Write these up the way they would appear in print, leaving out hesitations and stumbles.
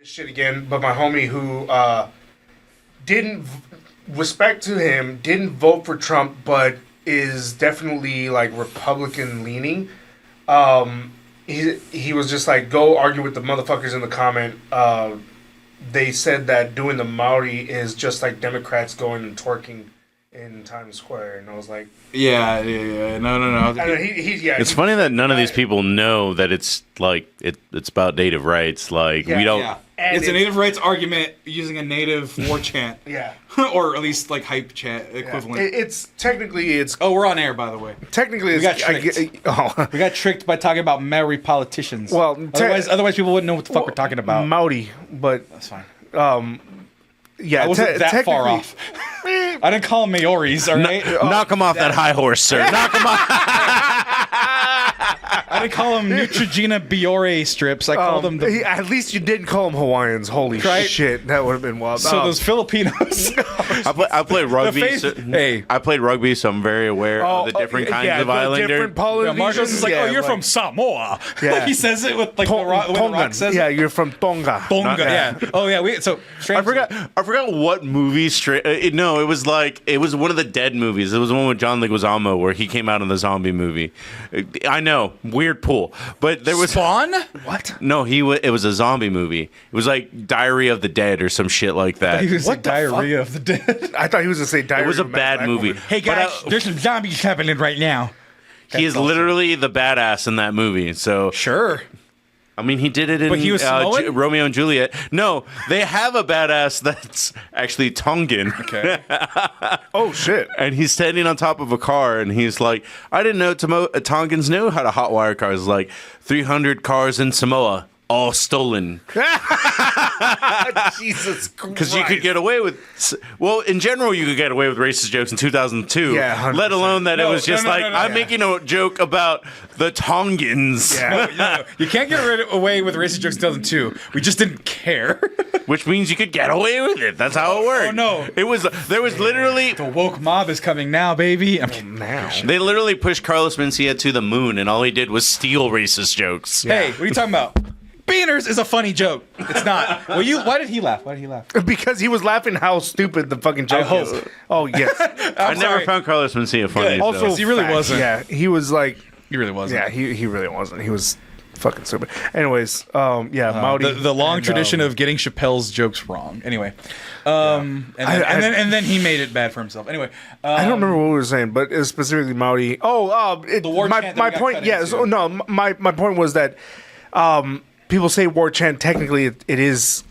shit again, but my homie who didn't respect to him, didn't vote for Trump, but is definitely like Republican leaning. He was just like, go argue with the motherfuckers in the comment. They said that doing the Maori is just like Democrats going and twerking in Times Square, and I was like, no. It's funny that none of these people know that it's like it's about native rights. Like we don't. Yeah. It's a native rights argument using a native war chant. Yeah. Or at least like hype chant equivalent. It's technically Oh, we're on air, by the way. Technically, We got tricked. We got tricked by talking about Maori politicians. Well, otherwise people wouldn't know what the fuck we're talking about. Maori, but That's fine. yeah, I wasn't that far off. I didn't call them Maoris, all right? Knock him off that high horse, sir. Knock him off. I didn't call them Neutrogena Biore strips. I called them the... At least you didn't call them Hawaiians. Holy shit, that would have been wild. So those Filipinos... I played rugby. Hey. I played rugby, so I'm very aware of the different kinds of islander. Different Polynesians. Marcos is like, you're from Samoa. Yeah. He says it with like the way the Rock says it. Yeah, you're from Tonga. Tonga, yeah. Oh, yeah. I forgot what movie no, it was one of the Dead movies. It was one with John Leguizamo where he came out in the zombie movie. I know, weird pull, but there was Spawn. What? No, it was a zombie movie. It was like Diary of the Dead or some shit like that. He was What like the Diarrhea of the Dead. I thought he was going to say Diary It was a of bad Black movie. Woman. Hey guys, there's some zombies happening right now. He is literally the badass in that movie. So Sure. I mean, he did it in But he was Samoan? Romeo and Juliet. No, they have a badass that's actually Tongan. Okay. Oh, shit. And he's standing on top of a car, and he's like, I didn't know Tongans knew how to hotwire cars. Like, 300 cars in Samoa, all stolen. Jesus Christ. Because you could get away with... Well, in general, you could get away with racist jokes in 2002. Yeah, 100%. Let alone that it was just I'm yeah. making a joke about the Tongans. Yeah. You can't get away with racist jokes in 2002. We just didn't care. Which means you could get away with it. That's how it worked. Oh, no. There was literally... The woke mob is coming now, baby. Now. They literally pushed Carlos Mencia to the moon, and all he did was steal racist jokes. Hey, what are you talking about? Beaners is a funny joke. It's not. Well, why did he laugh? Because he was laughing how stupid the fucking joke hope. is. Oh, yes. I never found Carlos Mencia funny. Good. Also, He really facts. wasn't. Yeah, he was like... He really wasn't. Yeah, he really wasn't. He was fucking stupid. Anyways, Maori. The long tradition of getting Chappelle's jokes wrong. Anyway, and then he made it bad for himself. Anyway, I don't remember what we were saying, but it was specifically Maori. The war chant that we my got point. cut Yeah, into. so, no, my point was that people say war chant. Technically, it is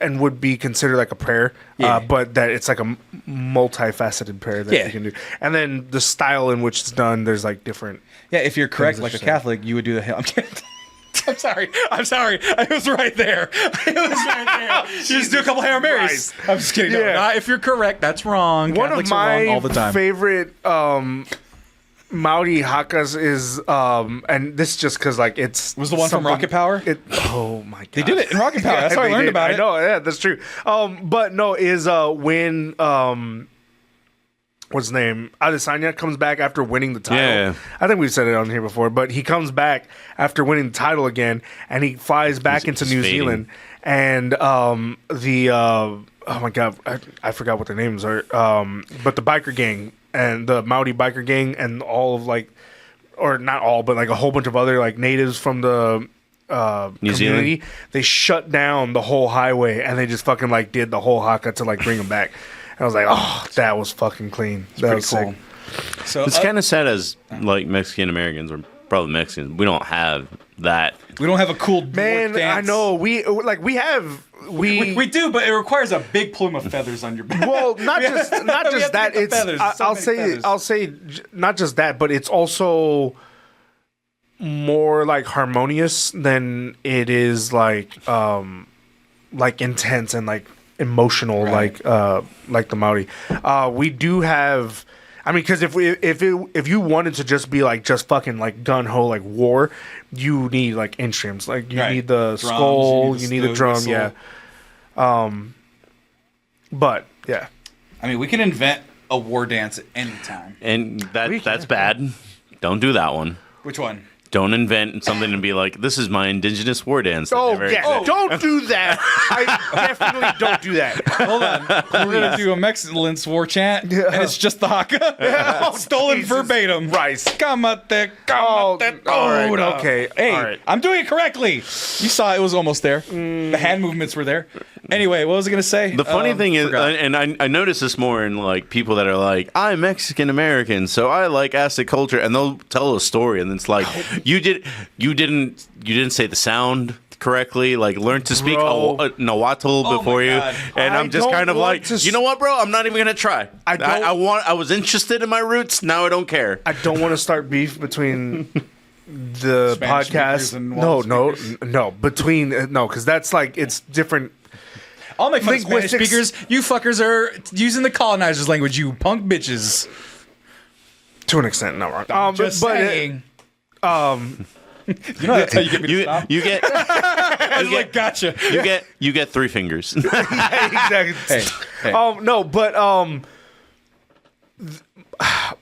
and would be considered like a prayer, but that it's like a multifaceted prayer that you can do. And then the style in which it's done, there's like different. Yeah, if you're correct, Things like a interesting. Catholic, you would do the Hail. I'm sorry. I was right there. You just do a couple Hail Marys. I'm just kidding. Yeah. No, if you're correct, that's wrong. One Catholics of are wrong my all the time. favorite Maori hakas is, and this just because like it's Was the one from something- Rocket Power? Oh my god, They did it in Rocket Power. That's how I they learned did. about it. I know, yeah, that's true. But no, is when what's his name? Adesanya comes back after winning the title. Yeah. I think we've said it on here before, but he comes back after winning the title again, and he flies back into New fading. Zealand, and oh my god, I forgot what their names are. But the biker gang and the Maori biker gang and all of like, or not all, but like a whole bunch of other like natives from the New community, Zealand? they shut down the whole highway and they just fucking like did the whole haka to like bring them back. And I was like, oh, that was fucking clean. That was pretty sick. cool. So It's kind of sad as like Mexican Americans or probably Mexicans. We don't have that. we don't have a cool Man, dance. I know we have We do, but it requires a big plume of feathers on your back. well, not just We have to that. get the It's feathers. There's so many feathers. I'll say not just that, but it's also more like harmonious than it is like intense and like emotional, Right. like the Maori. We do have. I mean, because if you wanted to just be like just fucking like gun ho like war, you need like instruments. Like you Right. need the Drums, skull, you need the drum, whistle. yeah. But yeah. I mean, we can invent a war dance at any time. And We that's can. bad. Don't do that one. Which one? Don't invent something and be like, this is my indigenous war dance. that Oh, never yeah. existed. Don't do that. I definitely don't do that. Hold on. We're going to do a Mexican war chant, and it's just the haka. Stolen Jesus verbatim. Christ. Cámate, Oh, cámate all right, toda. okay, Hey, all right. I'm doing it correctly. You saw it was almost there. The hand movements were there. Anyway, what was I going to say? The funny thing is, forgot. and I notice this more in like people that are like, I'm Mexican American, so I like Aztec culture, and they'll tell a story, and it's like, you didn't say the sound correctly. Like, learn to speak Bro. Nahuatl before you, God. and I I'm just don't kind of want like, to you know what, bro? I'm not even gonna try. I was interested in my roots. Now I don't care. I don't want to start beef between the Spanish speakers podcast. and No, Wallach between because that's like it's different. I'll make fun of Spanish linguistics. speakers. You fuckers are using the colonizers' language, you punk bitches. To an extent, not wrong. Just but saying. You know that's how you get me to stop? You get I was like, gotcha. you get 3 fingers. exactly. Hey. No, but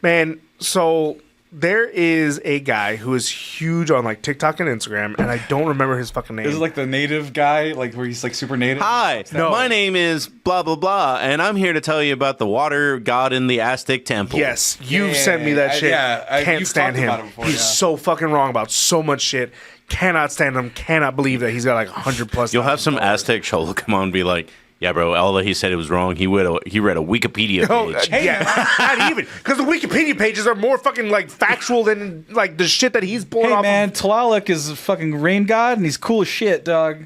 man, so there is a guy who is huge on like TikTok and Instagram, and I don't remember his fucking name. This is like the native guy, like where he's like super native. Hi, No. my name is blah blah blah, and I'm here to tell you about the water god in the Aztec temple. Yes, you've Yeah, sent me that shit. Can't you've stand talked him. about it before, He's yeah. so fucking wrong about so much shit. Cannot stand him. Cannot believe that he's got like 100 plus. You'll have some Aztec cholo come on and be like, yeah, bro, all that he said it was wrong. He read a Wikipedia Oh, page. yeah, not even because the Wikipedia pages are more fucking like factual than like the shit that he's pulling Hey off. man, Tlaloc is a fucking rain god, and he's cool as shit, dog.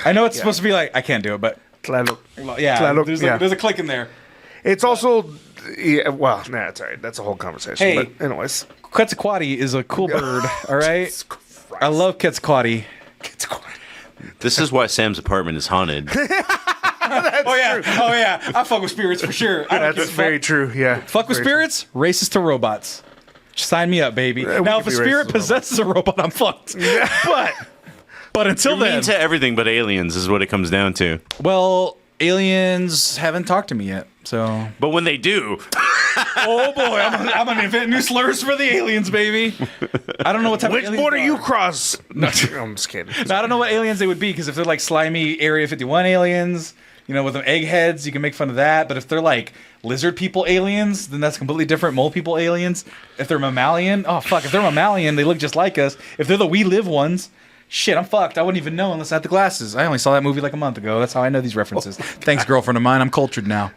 I know it's supposed to be like I can't do it, but Tlaloc. yeah, Tlaloc, there's a click in there. It's also, yeah, well, nah, it's all right. That's a whole conversation. Hey. But anyways, Quetzalcoatl is a cool bird. All right, I love Quetzalcoatl. This is why Sam's apartment is haunted. Oh yeah, I fuck with spirits for sure. I don't that's give a very fuck. true. Yeah, Fuck with very spirits, racist to robots. Sign me up, baby. we Now, could if a be spirit racist to possesses a robot, I'm fucked. But until You're then, mean to everything but aliens is what it comes down to. well, aliens haven't talked to me yet, so. But when they do, Oh boy, I'm gonna invent new slurs for the aliens, baby. I don't know what type Which of aliens border they you are. cross? No, I'm just kidding. I don't know what aliens they would be, because if they're like slimy Area 51 aliens, you know, with them eggheads, you can make fun of that. But if they're like lizard people aliens, then that's completely different. Mole people aliens. If they're mammalian, oh fuck, if they're mammalian, they look just like us. If they're the We Live ones, shit, I'm fucked. I wouldn't even know unless I had the glasses. I only saw that movie like a month ago. That's how I know these references. Thanks, girlfriend of mine. I'm cultured now.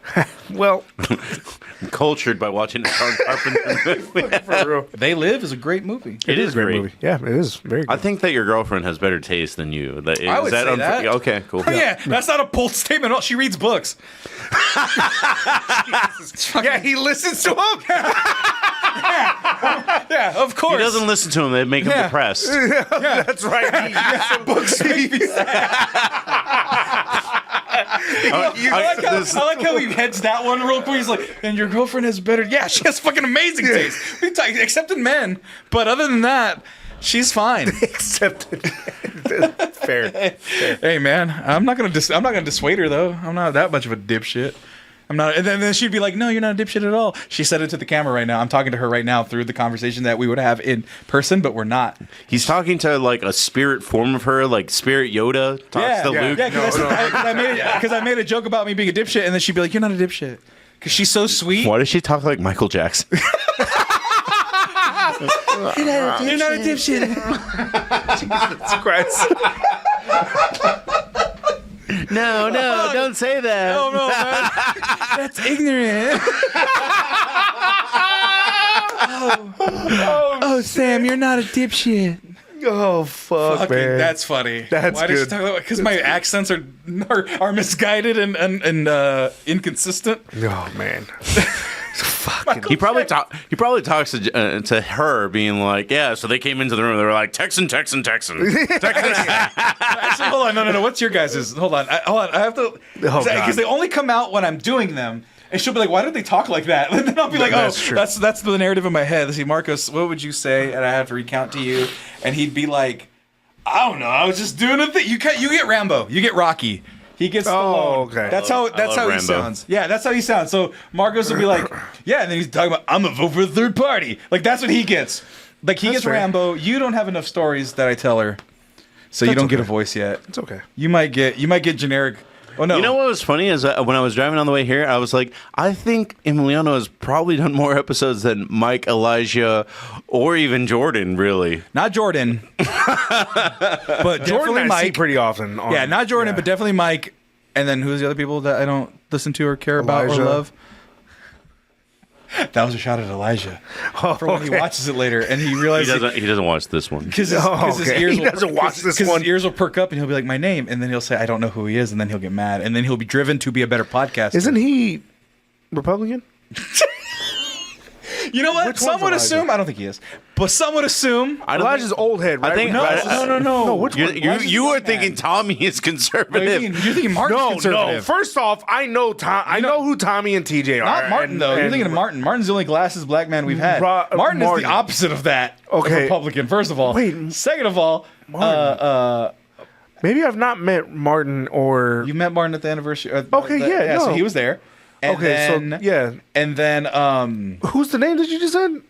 Well, I'm cultured by watching a John Carpenter movie. for real, They Live is a great movie. It is great. movie. Yeah, it is very good. I think that your girlfriend has better taste than you. Is I would say that. Okay, cool. Yeah, that's not a bold statement. Oh, she reads books. Yeah, he listens to him. Yeah, of course. He doesn't listen to him. They make him Yeah. depressed. That's right. Books. I like how he heads that one real quick. He's like, and your girlfriend has better. Yeah, she has fucking amazing taste. Except in men. But other than that, she's fine. Accepted. Fair. Hey man, I'm not gonna dissuade her though. I'm not that much of a dipshit. I'm not. And then she'd be like, no, you're not a dipshit at all. She said it to the camera right now. I'm talking to her right now through the conversation that we would have in person, but we're not. He's talking to like a spirit form of her, like Spirit Yoda talks to Luke. Yeah, because I made a joke about me being a dipshit, and then she'd be like, "You're not a dipshit," because she's so sweet. Why does she talk like Michael Jackson? You're not a dipshit. Jesus Christ. No, don't say that. Oh no, man, that's ignorant. Oh, Sam, you're not a dipshit. Oh fuck, Fucking, man. that's funny. That's Why does she good. talk about? Because my accents are misguided and inconsistent. Oh man. Fucking. He probably talks to her, being like, "Yeah." So they came into the room. They were like, "Texan." Actually, hold on. No. What's your guys's? Hold on. I have to. God. Because they only come out when I'm doing them. And she'll be like, why did they talk like that? And then I'll be like, That's oh, true. that's the narrative in my head. Let's see, Marcos, what would you say? And I have to recount to you. And he'd be like, I don't know. I was just doing a thing. You get Rambo. You get Rocky. He gets Stallone. Okay. That's I how love he Rambo. sounds. Yeah, that's how he sounds. So Marcos will be like, yeah, and then he's talking about, I'm gonna vote for a third party. Like, that's what he gets. Like he gets fair. Rambo. You don't have enough stories that I tell her, so you don't get a voice yet. It's okay. You might get generic. Oh no! You know what was funny is when I was driving on the way here, I was like, I think Emiliano has probably done more episodes than Mike, Elijah, or even Jordan. Really, Not Jordan, but Jordan definitely I see Mike. pretty often. Yeah, not Jordan, but definitely Mike. And then who's the other people that I don't listen to or care about or Elijah. love? That was a shot at Elijah for when he watches it later and he he realizes doesn't watch this one. because his ears He doesn't watch this 'cause one. his ears will perk up and he'll be like my name and then he'll say I don't know who he is and then he'll get mad and then he'll be driven to be a better podcaster. Isn't he Republican? You know what? Which Some one's would Elijah? assume I don't think he is, but some would assume. I don't Elijah's think, old head, right? I think No, no. which one? you were thinking Tommy is What do you conservative. mean? You're thinking Martin's No, conservative. no. First off, I know Tom. I know who Tommy and TJ are. Not Martin, though. You're thinking of Martin. Martin's the only glasses black man we've had. Martin is the opposite of that. Okay. Republican, first of all. Wait. Second of all, Maybe I've not met Martin or. you met Martin at the anniversary. Okay, yeah, So no. he was there. And Okay, then, so yeah. And then Who's the name that you just said?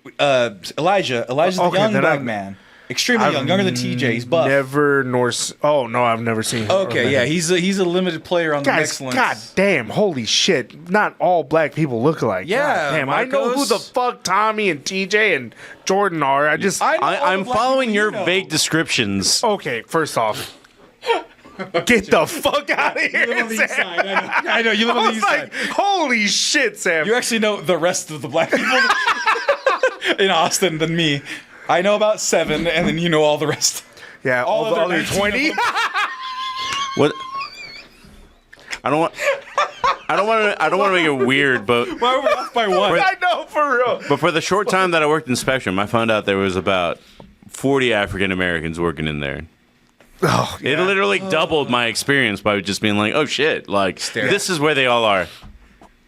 Elijah. Elijah's the Okay, young then black I've- man. Extremely young. Younger than TJ. He's buff. Never nor. Oh no, I've never seen him. Okay, yeah. He's a limited player on the Guys, excellence. god damn, holy shit! Not all black people look alike. Yeah, God damn. I know who Marcos. the fuck Tommy and TJ and Jordan are. I just know all I'm the black following people your you know. vague descriptions. okay. First off, get the fuck out of here, You live on the east Sam. side. I know. You live I on the was east like, side. holy shit, Sam. You actually know the rest of the black people in Austin than me. I know about 7, and then you know all the rest. yeah, all the other other 19 20. of them. What? I don't want to make it weird, but Why were we off by 1? I know for real. but for the short time that I worked in Spectrum, I found out there was about 40 African Americans working in there. Oh, It literally doubled my experience by just being like, "Oh shit! Like Stare. this is where they all are."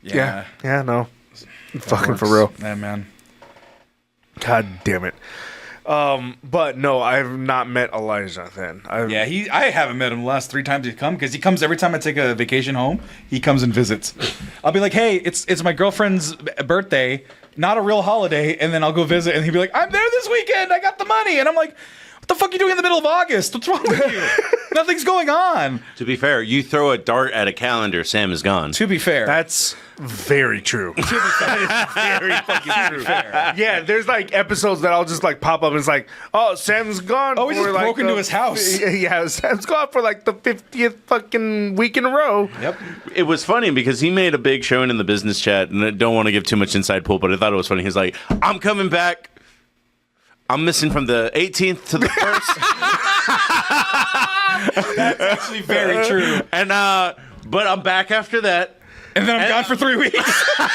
yeah, no, fucking for real. Yeah, man. God damn it. But no, I've not met Elijah then. Yeah, I haven't met him the last 3 times he's come because he comes every time I take a vacation home. He comes and visits. I'll be like, "Hey, it's my girlfriend's birthday, not a real holiday," and then I'll go visit, and he'll be like, "I'm there this weekend. I got the money," and I'm like, "What the fuck are you doing in the middle of August? What's wrong with you? Nothing's going on." To be fair, you throw a dart at a calendar, Sam is gone. To be fair, That's very true. That is very fucking true. Yeah, there's like episodes that I'll just like pop up and it's like, oh, Sam's gone. Oh, we just for, like, broke into his house. Yeah, Sam's gone for like the 50th fucking week in a row. Yep. It was funny because he made a big showing in the business chat, and I don't want to give too much inside pull, but I thought it was funny. He's like, "I'm coming back. I'm missing from the 18th to the 1st." That's actually very true. And but I'm back after that. And then I'm gone for 3 weeks. and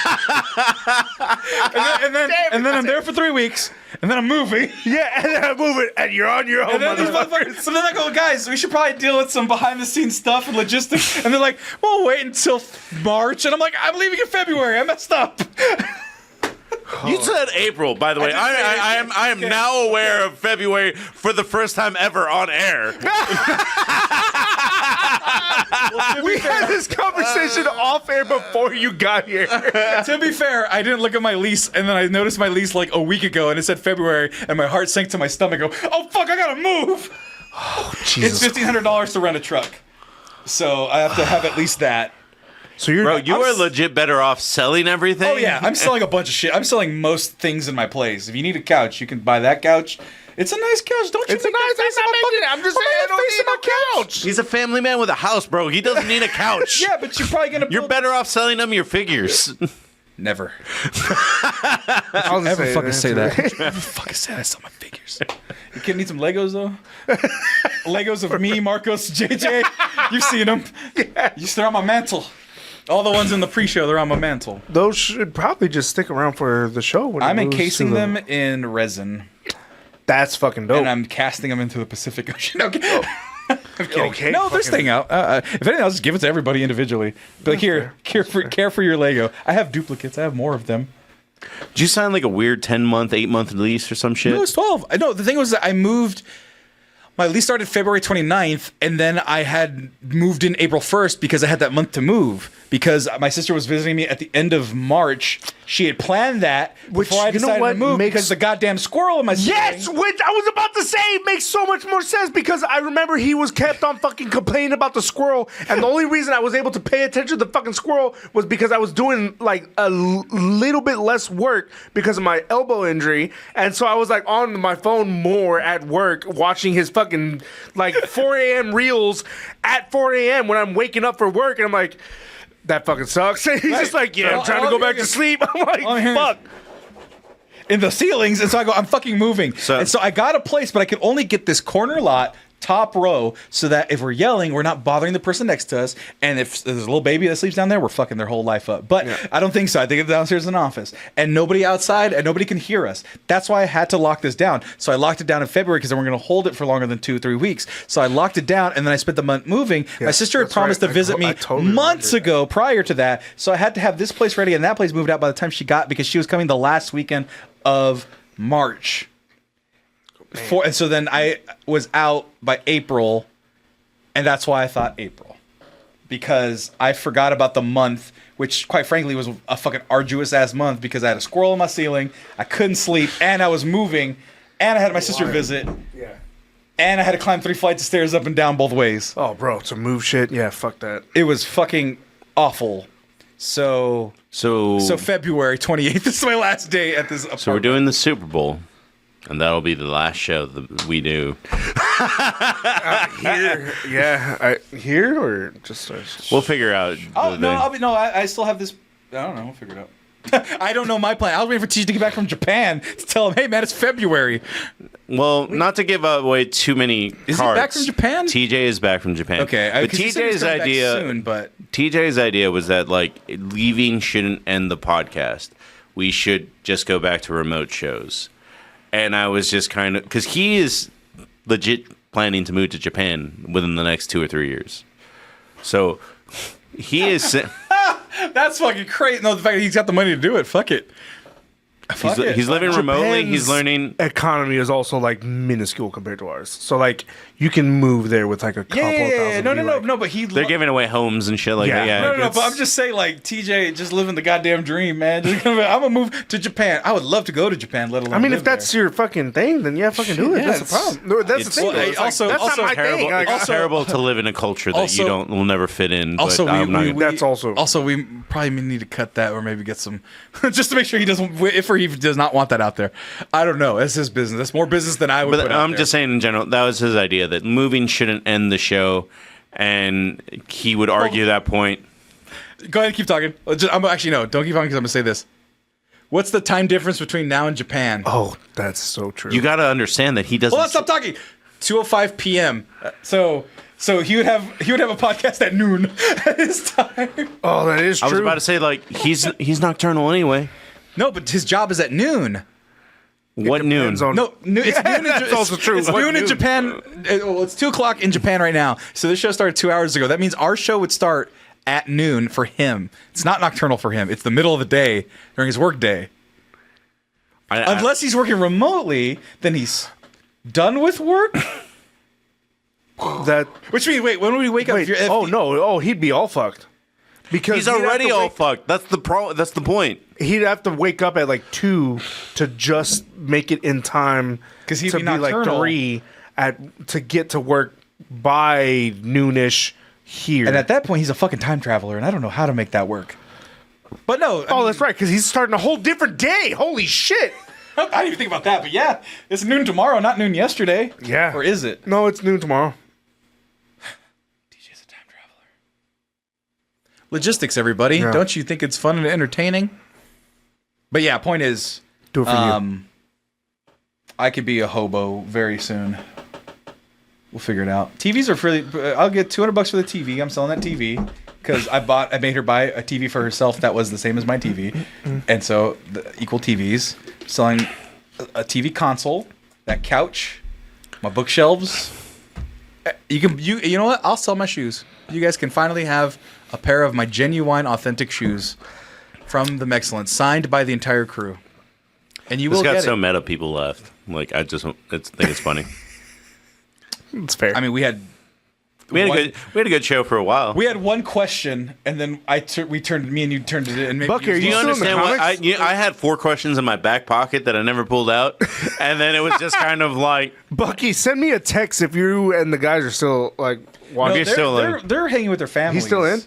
then I'm there for 3 weeks. And then I'm moving. Yeah, and then I move it, and you're on your own, And then these motherfucker. motherfuckers. So then I go, "Guys, we should probably deal with some behind the scenes stuff and logistics." And they're like, "We'll wait until March." And I'm like, "I'm leaving in February. I messed up." You said April, by the way. I am now aware of February for the first time ever on air. We had this conversation off air before you got here. To be fair, I didn't look at my lease, and then I noticed my lease like a week ago, and it said February, and my heart sank to my stomach. I go, "Oh fuck, I gotta move." Jesus. It's $1,500 to rent a truck, so I have to have at least that. So you're Bro, you are legit better off selling everything. Oh yeah, I'm selling a bunch of shit. I'm selling most things in my place. If you need a couch, you can buy that couch. It's a nice couch, don't you? It's a think nice. that face I'm on not my making it. I'm just saying I don't face on need my a couch. He's a family man with a house, bro. He doesn't need a couch. Yeah, but you're probably gonna. You're better off selling them your figures. Never. I'll just Ever fucking say that? That's Ever fucking say that? I sell my figures. You kid need some Legos though? Legos of me, Marcos, JJ. You've seen them. They're on my mantle. All the ones in the pre-show, they're on my mantle. Those should probably just stick around for the show. When it I'm moves encasing to the- them in resin, That's fucking dope. and I'm casting them into the Pacific Ocean. Okay. I'm kidding. Okay, No, they're fucking- staying out. If anything, I'll just give it to everybody individually. But like, here, care for your Lego. I have duplicates. I have more of them. Did you sign like a weird 10-month, 8-month lease or some shit? No, it was 12. No, the thing was that I moved. My lease started February 29th, and then I had moved in April 1st because I had that month to move. Because my sister was visiting me at the end of March. She had planned that before I decided to move because the goddamn squirrel in my ceiling. Yes, which I was about to say makes so much more sense because I remember he was kept on fucking complaining about the squirrel, and the only reason I was able to pay attention to the fucking squirrel was because I was doing like a little bit less work because of my elbow injury, and so I was like on my phone more at work watching his fucking like 4 a.m. reels at 4 a.m. when I'm waking up for work, and I'm like, that fucking sucks. And he's just like, yeah, I'm trying to go back to sleep. I'm like, fuck. In the ceilings, and so I go, I'm fucking moving. And so I got a place, but I could only get this corner lot, top row, so that if we're yelling, we're not bothering the person next to us. And if there's a little baby that sleeps down there, we're fucking their whole life up. But I don't think so. I think it's downstairs in an office. And nobody outside, and nobody can hear us. That's why I had to lock this down. So I locked it down in February because then we're going to hold it for longer than 2-3 weeks. So I locked it down, and then I spent the month moving. Yes, my sister had promised to visit me months ago prior to that. So I had to have this place ready and that place moved out by the time she got, because she was coming the last weekend of March. And so then I was out by April, and that's why I thought April, because I forgot about the month, which quite frankly was a fucking arduous ass month because I had a squirrel in my ceiling, I couldn't sleep, and I was moving, and I had my sister visit, and I had to climb 3 flights of stairs up and down both ways. Oh, bro, to move shit, yeah, fuck that. It was fucking awful. So February 28th is my last day at this apartment. So we're doing the Super Bowl. And that'll be the last show that we do. Here or just we'll figure out. I still have this. I don't know. We'll figure it out. I don't know my plan. I was waiting for TJ to get back from Japan to tell him, "Hey, man, it's February." Well, not to give away too many cards. Is he back from Japan? TJ is back from Japan. Okay, but TJ's idea was that like leaving shouldn't end the podcast. We should just go back to remote shows. And I was just kind of, because he is legit planning to move to Japan within the next 2 or 3 years. So he is. That's fucking crazy. No, the fact that he's got the money to do it. Fuck it. He's living remotely. Japan's he's learning. Economy is also like minuscule compared to ours. So like you can move there with like a couple thousand. No. But they're giving away homes and shit like that. Yeah. No. But I'm just saying, like TJ just living the goddamn dream, man. I'm gonna move to Japan. I would love to go to Japan. Let alone. I mean, if that's your fucking thing, then yeah, fucking do it. That's the problem. No, that's the thing. That's not my thing. It's terrible to live in a culture that you will never fit in. Also, that's also we probably need to cut that or maybe get some just to make sure he doesn't. If he does not want that out there, I don't know. It's his business. That's more business than I would. But I'm just saying in general, that was his idea that moving shouldn't end the show, and he would argue that point. Go ahead and keep talking. Don't keep talking because I'm going to say this. What's the time difference between now and Japan? Oh, that's so true. You got to understand that he doesn't. Well, let's stop talking. 2:05 p.m. So he would have a podcast at noon at his time. Oh, that is true. I was about to say like he's nocturnal anyway. No, but his job is at noon. What noon? It's noon. That's also true. It's noon in Japan. Well, it's 2:00 in Japan right now. So this show started 2 hours ago. That means our show would start at noon for him. It's not nocturnal for him. It's the middle of the day during his work day. Unless he's working remotely, then he's done with work. Which means, wait, when would he wake up? He'd be all fucked. Because he's already all fucked. That's the point. He'd have to wake up at like 2 to just make it in time because he'd to be like 3 to get to work by noonish here. And at that point, he's a fucking time traveler, and I don't know how to make that work. But no, that's right, because he's starting a whole different day. Holy shit! I didn't even think about that, but yeah, it's noon tomorrow, not noon yesterday. Yeah, or is it? No, it's noon tomorrow. DJ's a time traveler. Logistics, everybody. Yeah. Don't you think it's fun and entertaining? But yeah, point is, do it for you. I could be a hobo very soon. We'll figure it out. TVs are free. I'll get $200 for the TV. I'm selling that TV because I made her buy a TV for herself that was the same as my TV, and so equal TVs. Selling a TV console, that couch, my bookshelves. You know what? I'll sell my shoes. You guys can finally have a pair of my genuine, authentic shoes from the Mexcellence, signed by the entire crew. And you will get it. It's got so meta people left. Like I just think it's funny. It's fair. I mean, we had a good show for a while. We had one question, and then me and you turned it in. Bucky, are Do you still in the understand what comics? I had 4 questions in my back pocket that I never pulled out, and then it was just kind of like, Bucky, send me a text if you and the guys are still like. No, you're still in. they're hanging with their families. He's still in.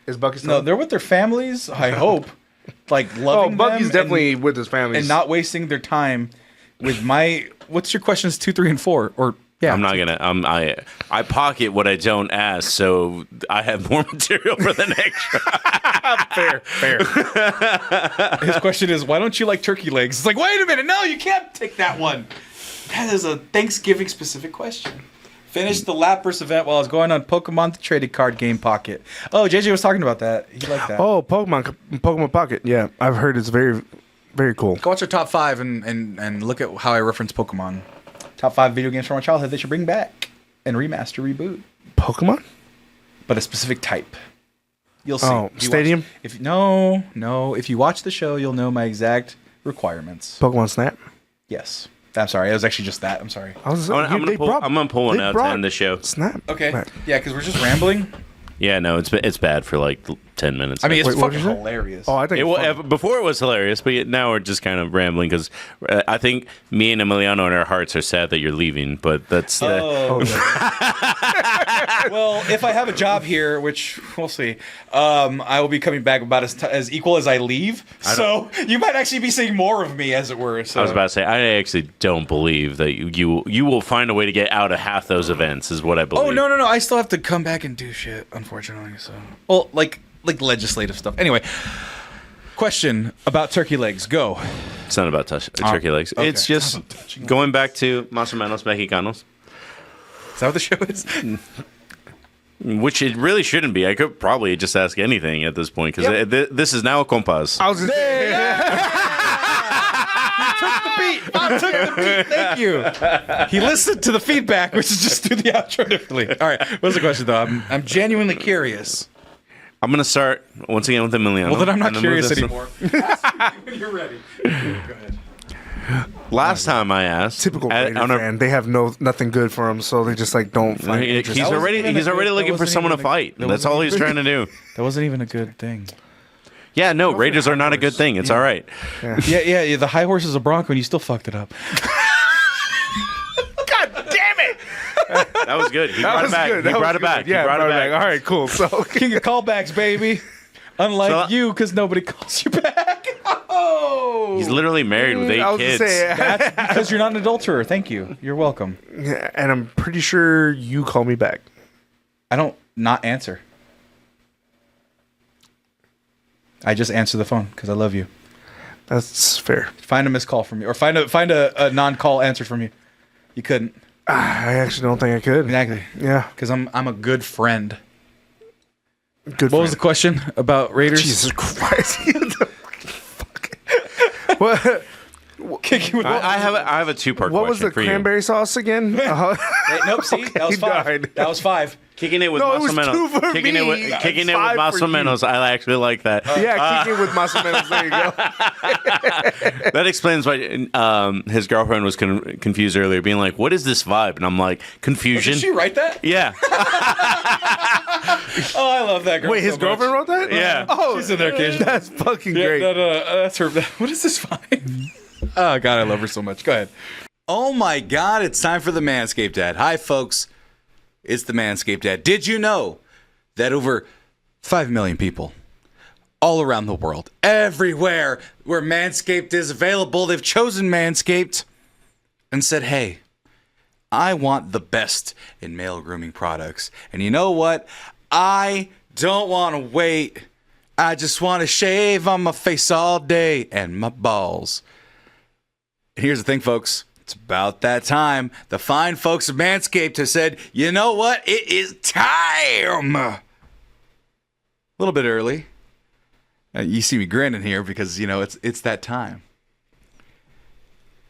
Is Bucky still? No, in? they're with their families. I hope, like loving Bucky's them definitely with his family and not wasting their time with my. What's your questions 2, 3, and 4? Or yeah, I'm not gonna. I pocket what I don't ask, so I have more material for the next. fair. His question is, why don't you like turkey legs? It's like, wait a minute, no, you can't take that one. That is a Thanksgiving specific question. Finished the Lapras event while I was going on Pokemon the Traded Card Game Pocket. Oh, JJ was talking about that. He liked that. Oh, Pokemon Pocket. Yeah, I've heard it's very, very cool. Go watch our top 5 and look at how I reference Pokemon. Top 5 video games from our childhood they should bring back and remaster, reboot. Pokemon? But a specific type. You'll see. Oh, Stadium? If you watch the show, you'll know my exact requirements. Pokemon Snap? Yes. I'm sorry. It was actually just that. I'm sorry. I'm gonna pull one out to end the show. Snap. Okay. Right. Yeah, because we're just rambling. Yeah, no, it's bad for like 10 minutes. I mean, it's Wait, what fucking did you say? hilarious. Oh, I think before it was hilarious, but now we're just kind of rambling because I think me and Emiliano in our hearts are sad that you're leaving. But that's Well, if I have a job here, which we'll see, I will be coming back about as equal as I leave. So you might actually be seeing more of me, as it were. So. I was about to say, I actually don't believe that you will find a way to get out of half those events. Is what I believe. Oh no! I still have to come back and do shit, unfortunately. So, well, like legislative stuff. Anyway, question about turkey legs. Go. It's not about turkey legs. Okay. It's just going back to O Menos Mexicanos. Is that what the show is? Which it really shouldn't be. I could probably just ask anything at this point because this is now compas. I was just I took the beat. Thank you. He listened to the feedback, which is just do the outro differently. All right. What's the question, though? I'm genuinely curious. I'm going to start once again with Emiliano. Well, then I'm not and curious move this anymore. Ask me when you're ready. Go ahead. Last time I asked, typical Raider fan. They have nothing good for him, so they just like don't find interest. He's already looking for someone to fight. That's all he's trying to do. That wasn't even a good thing. Yeah, no, Raiders are not a good thing. It's all right. Yeah. The high horse is a Bronco, and you still fucked it up. God damn it! That was good. He brought it back. Good. He brought it back. Yeah, he brought it back. All right, cool. So King of callbacks, baby. Unlike you, because nobody calls you back. Oh, he's literally married with 8 kids. That's because you're not an adulterer. Thank you. You're welcome. Yeah, and I'm pretty sure you call me back. I don't not answer. I just answer the phone because I love you. That's fair. Find a missed call from you, or find a non-call answer from you. You couldn't. I actually don't think I could. Exactly. Yeah. Because I'm a good friend. Good. What was the question about Raiders? Jesus Christ! What? I have a 2-part question. What was the for cranberry sauce again? Wait, nope. See, that was 5. died. That was 5. Kicking it with No, it was Maso 2 for Menos. Kicking me. it with It's 5 for Maso you. Menos. I actually like that. Yeah, kick it with Maso Menos. There you go. That explains why his girlfriend was confused earlier, being like, "What is this vibe?" And I'm like, "Confusion." Did she write that? Yeah. Oh, I love that girl. Wait, his so girlfriend much. wrote that? Yeah. Oh, She's in there occasionally. That's fucking Yeah, great. that's her. What is this vibe? Oh God, I love her so much. Go ahead. Oh my God, it's time for the Manscaped Dad. Hi, folks. It's the Manscaped Dad. Did you know that over 5 million people all around the world, everywhere where Manscaped is available, they've chosen Manscaped and said, hey, I want the best in male grooming products. And you know what? I don't want to wait. I just want to shave on my face all day and my balls. And here's the thing, folks. It's about that time. The fine folks of Manscaped have said, you know what? It is time. A little bit early. You see me grinning here because, you know, it's that time.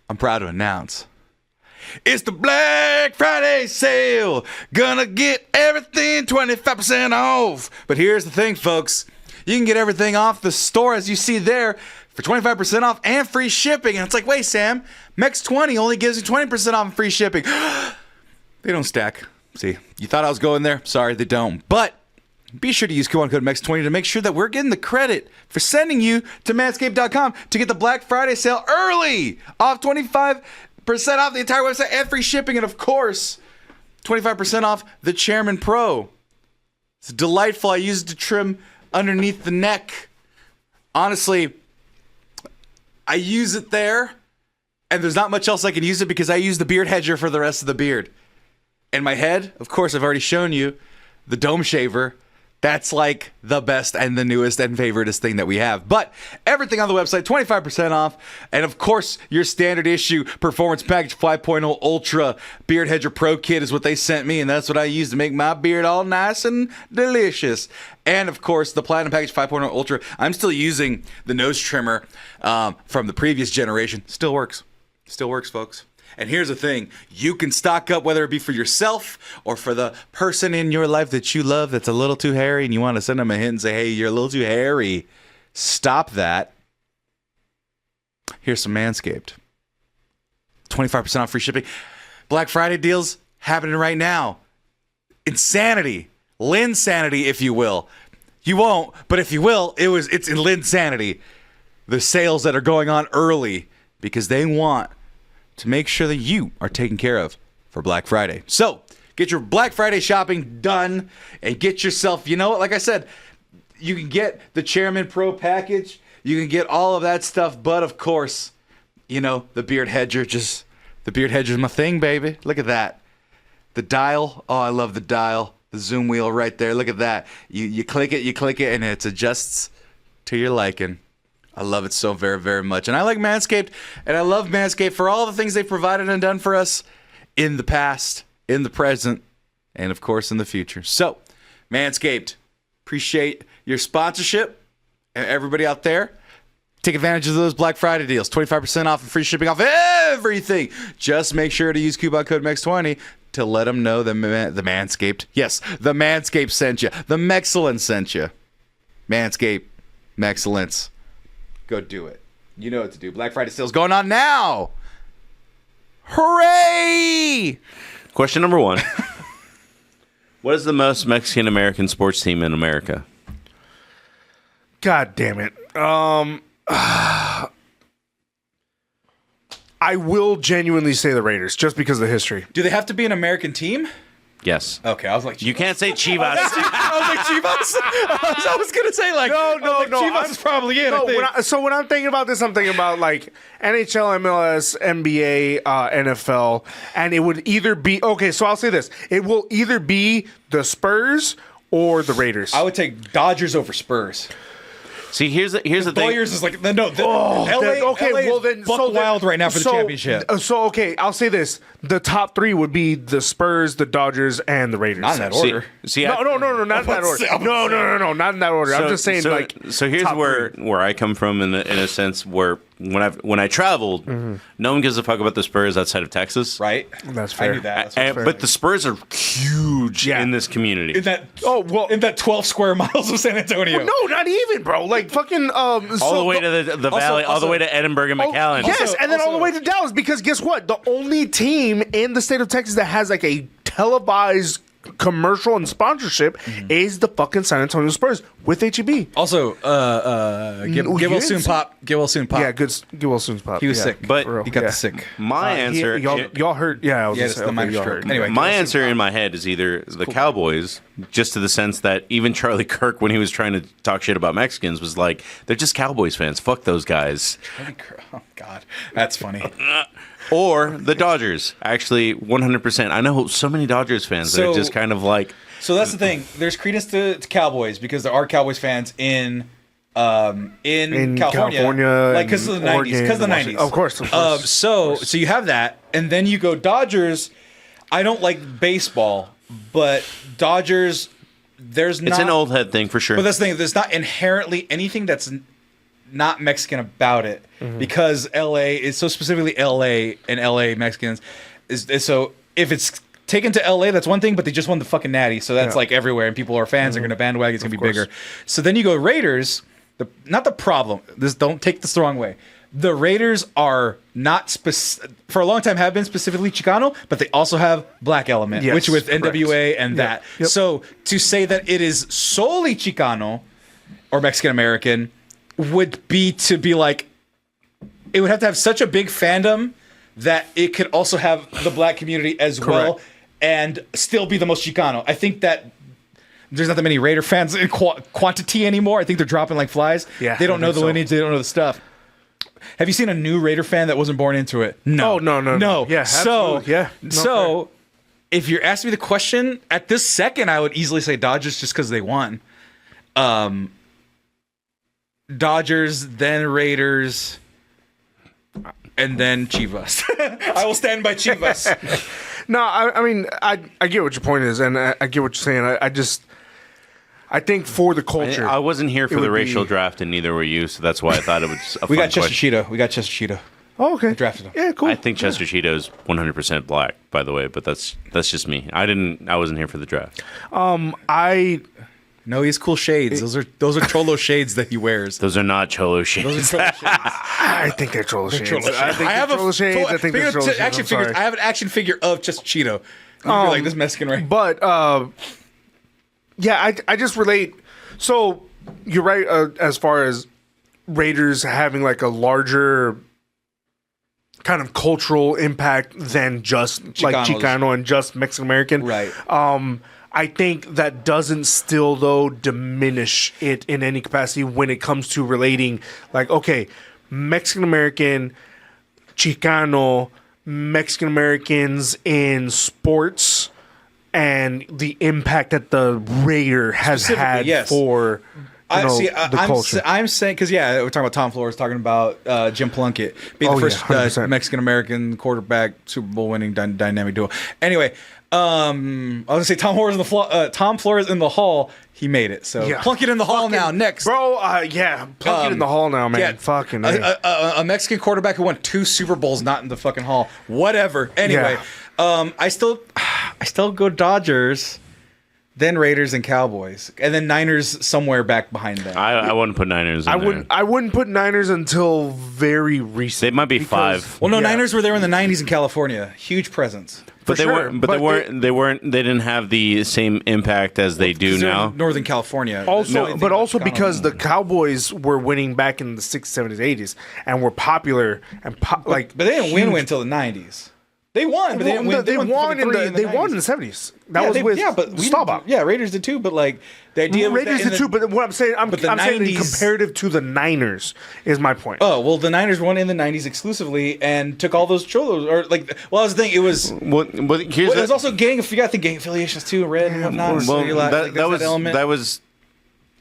I'm proud to announce. It's the Black Friday sale. Gonna get everything 25% off. But here's the thing, folks. You can get everything off the store as you see there for 25% off and free shipping. And it's like, wait, Sam, Mex 20 only gives you 20% off and free shipping. They don't stack. See, you thought I was going there? Sorry, they don't. But be sure to use coupon code MEX20 to make sure that we're getting the credit for sending you to manscaped.com to get the Black Friday sale early. Off 25% off the entire website and free shipping. And of course, 25% off the Chairman Pro. It's delightful. I use it to trim underneath the neck. Honestly, I use it there, and there's not much else I can use it because I use the beard hedger for the rest of the beard. And my head, of course, I've already shown you, the dome shaver. That's like the best and the newest and favoriteest thing that we have. But everything on the website, 25% off. And of course, your standard issue Performance Package 5.0 Ultra Beard Hedger Pro Kit is what they sent me. And that's what I use to make my beard all nice and delicious. And of course, the Platinum Package 5.0 Ultra. I'm still using the nose trimmer from the previous generation. Still works. Still works, folks. And here's the thing, you can stock up whether it be for yourself or for the person in your life that you love that's a little too hairy and you want to send them a hint and say, hey, you're a little too hairy. Stop that. Here's some Manscaped. 25% off free shipping. Black Friday deals happening right now. Insanity. Linsanity, if you will. You won't, but if you will, it's in Linsanity. The sales that are going on early because they want to make sure that you are taken care of for Black Friday. So, get your Black Friday shopping done and get yourself, you know what, like I said, you can get the Chairman Pro package, you can get all of that stuff, but of course, you know, the beard hedger, the beard hedger is my thing, baby. Look at that. The dial, oh, I love the dial. The zoom wheel right there, look at that. You click it, and it adjusts to your liking. I love it so very, very much. And I like Manscaped, and I love Manscaped for all the things they've provided and done for us in the past, in the present, and of course in the future. So, Manscaped, appreciate your sponsorship. And everybody out there, take advantage of those Black Friday deals. 25% off and free shipping off everything. Just make sure to use coupon code MEX20 to let them know the Manscaped. Yes, the Manscaped sent you. The Mexcellence sent you. Manscaped, Mexcellence. Go do it. You know what to do. Black Friday sales going on now. Hooray! Question number 1. What is the most Mexican American sports team in America? God damn it. I will genuinely say the Raiders, just because of the history. Do they have to be an American team? Yes. Okay, I was like, You can't say Chivas. I was like, Chivas? I was going to say, like, No. Chivas is probably it, I think. When I'm thinking about this, I'm thinking about like NHL, MLS, NBA, NFL, and it would either be okay. So I'll say this: it will either be the Spurs or the Raiders. I would take Dodgers over Spurs. See, here's the thing. Dodgers is like, no, LA, okay, LA well then, buck wild right now for the championship. Okay, I'll say this: the top 3 would be the Spurs, the Dodgers, and the Raiders. Not in that order. No, not in that order. No, not in that order. I'm just saying, So here's where I come from in a sense where when I traveled, no one gives a fuck about the Spurs outside of Texas. Right? That's fair. I knew that. That's fair. But the Spurs are huge in this community. In that 12 square miles of San Antonio. Well, no, not even, bro. Like fucking all the way to the valley, all the way to Edinburgh and McAllen. Yes, and then all the way to Dallas, because guess what? The only team in the state of Texas that has like a televised commercial and sponsorship is the fucking San Antonio Spurs with HEB. Also, get well soon pop. Get well soon pop. Yeah, get well soon pop. He was sick, but he got the sick. My answer, y'all heard. Yeah, I was it's the minor stroke. Anyway, my answer in my head is either the Cowboys, just to the sense that even Charlie Kirk, when he was trying to talk shit about Mexicans, was like, they're just Cowboys fans. Fuck those guys. Oh God, that's funny. Or the Dodgers. Actually, 100%. I know so many Dodgers fans that are just kind of like... So that's the thing. There's credence to Cowboys because there are Cowboys fans in California, like because of the 90s. Because of the 90s. Of course. So you have that, and then you go Dodgers. I don't like baseball, but Dodgers, there's not... It's an old head thing for sure. But that's the thing. There's not inherently anything that's not Mexican about it because LA is so specifically LA and LA Mexicans is so if it's taken to LA, that's one thing, but they just won the fucking Natty, so that's like everywhere and people are fans are going to bandwagon, it's going to be bigger. So then you go Raiders, not the problem, don't take this the wrong way. the Raiders are not for a long time have been specifically Chicano, but they also have black element, Yes, which with correct. NWA and that. Yep. So to say that it is solely Chicano or Mexican American would be to be like, it would have to have such a big fandom that it could also have the black community as well and still be the most Chicano. I think that there's not that many Raider fans in quantity anymore. I think they're dropping like flies. Yeah, they don't know the lineage. They don't know the stuff. Have you seen a new Raider fan that wasn't born into it? No. Oh, no. Yeah, So, absolutely. Yeah. No, so if you're asking me the question, at this second, I would easily say Dodgers just because they won. Dodgers, then Raiders, and then Chivas. I will stand by Chivas. No, I mean, I get what your point is, and I get what you're saying. I think for the culture, I wasn't here for it the would racial be- draft, and neither were you, so that's why I thought it was a We fun got Chester question. Cheetah. We got Chester Cheetah. Oh, okay. drafted him. Yeah, cool. I think Chester Cheetah is 100% black, by the way, but that's just me. I wasn't here for the draft. I No, he has cool shades. Those are Cholo shades that he wears. Those are not Cholo shades. Those are Cholo shades. I think they're Cholo shades. Cholo shades. I think they're Cholo shades. I think they're Cholo shades. action I'm figures. sorry. I have an action figure of Chester Cheetah. You'd be like this Mexican, right? But yeah, I just relate. So you're right as far as Raiders having like a larger kind of cultural impact than just like Chicanos. Chicano and just Mexican American. Right. I think that doesn't still though diminish it in any capacity when it comes to relating like, okay, Mexican American, Chicano, Mexican Americans in sports and the impact that the Raider has Specifically, had yes. for the culture. I'm saying because we're talking about Tom Flores, talking about Jim Plunkett being the Oh, yeah, first 100%. Mexican American quarterback, Super Bowl winning dynamic duo. Anyway, I was gonna say Tom Flores in the Hall. He made it. So Yeah. Plunkett in the Hall now. Next, Bro, yeah, plug it in the hall now, man. yeah, Fucking a Mexican quarterback who won 2 Super Bowls, not in the fucking Hall. Whatever. Anyway, I still go Dodgers, then Raiders and Cowboys, and then Niners somewhere back behind them. I wouldn't put Niners in there. I wouldn't put Niners until very recent. They might be because- 5. Well, no, Yeah. Niners were there in the '90s in California. Huge presence. But For they sure, weren't. But they didn't have the same impact as they do They're now. in Northern California. Also, but also Chicano. because the Cowboys were winning back in the 60s, 70s, 80s, and were popular and like. But they didn't win until the '90s. They won, but they didn't win. They won in the fucking 3 they won in the 70s. That was with Staubach. Yeah, Raiders did too. But like the idea, was Raiders that in did too, but what I'm saying, I'm the saying in 90s comparative to the Niners is my point. Oh well, the Niners won in the '90s exclusively and took all those cholos. Or like, well, that's the thing. It was. Well, here's Well, it was also gang. You got the gang affiliations too, red and whatnot. So well, you're like, there's that was element. that was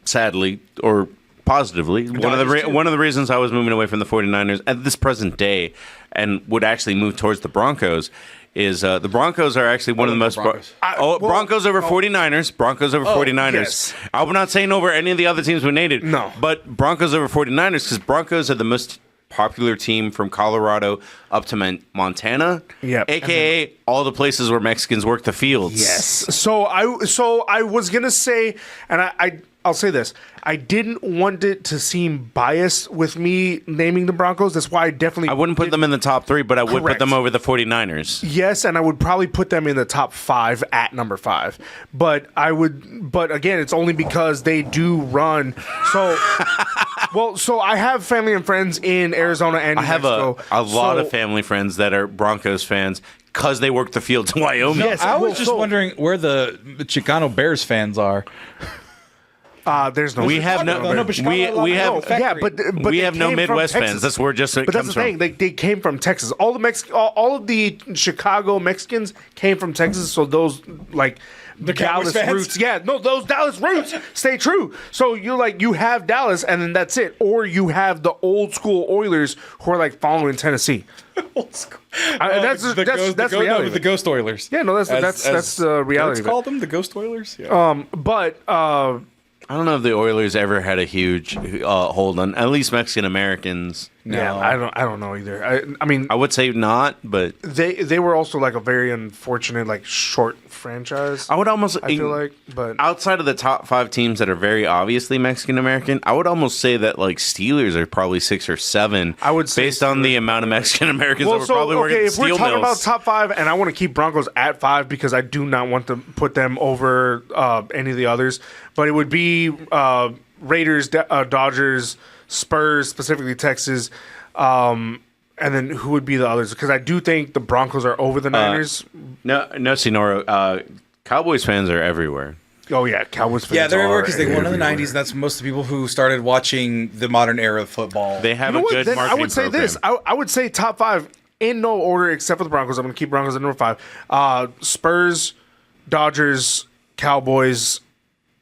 sadly or positively Dodgers, too. one of the reasons I was moving away from the 49ers at this present day and would actually move towards the Broncos is the Broncos are actually one of the most Broncos. Broncos over 49ers. Broncos over 49ers. yes. I'm not saying over any of the other teams we named. No. But Broncos over 49ers because Broncos are the most popular team from Colorado up to Montana. Yep. AKA all the places where Mexicans work the fields. Yes. So I was gonna say, and I'll say this: I didn't want it to seem biased with me naming the Broncos. That's why I wouldn't put them in the top 3, but I would put Correct. them over the 49ers. Yes, and I would probably put them in the top 5 at number 5. But again, it's only because they do run. So, so I have family and friends in Arizona and New I have Mexico. a lot So- of family friends that are Broncos fans because they work the fields in Wyoming. Yes. I was well, just so- wondering where the Chicano Bears fans are. There's no. We have no. No, but Chicago we Lions- have. Yeah, but we they have no came from Midwest Texas. fans. That's where just it But that's comes the thing. from. They came from Texas. All of the Chicago Mexicans came from Texas. So those like the Cowboys Dallas fans? roots. Yeah, no, those Dallas roots stay true. So you have Dallas, and then that's it. Or you have the old school Oilers who are like following Tennessee. That's reality. The Ghost Oilers. Yeah, no, that's the reality. Let's of it. call them the Ghost Oilers. Yeah. But I don't know if the Oilers ever had a huge hold on at least Mexican Americans. No. Yeah, I don't know either. I mean, I would say not, but they were also like a very unfortunate like short franchise. I would almost. I feel like, but outside of the top 5 teams that are very obviously Mexican American, I would almost say that like Steelers are probably 6 or 7. I would say based on the amount of Mexican Americans that were probably working at if we're steel talking about mills. top 5, and I want to keep Broncos at 5 because I do not want to put them over any of the others, but it would be Raiders, Dodgers, Spurs, specifically Texas, and then who would be the others? Because I do think the Broncos are over the Niners. No, Sinoro. Cowboys fans are everywhere. Oh yeah, Cowboys fans. Yeah, they're everywhere because they are won in the everywhere. 90s. That's most of the people who started watching the modern era of football. They have You know a what? good Then marketing I would say program. this. I would say top 5 in no order except for the Broncos. I'm going to keep Broncos at number 5. Spurs, Dodgers, Cowboys,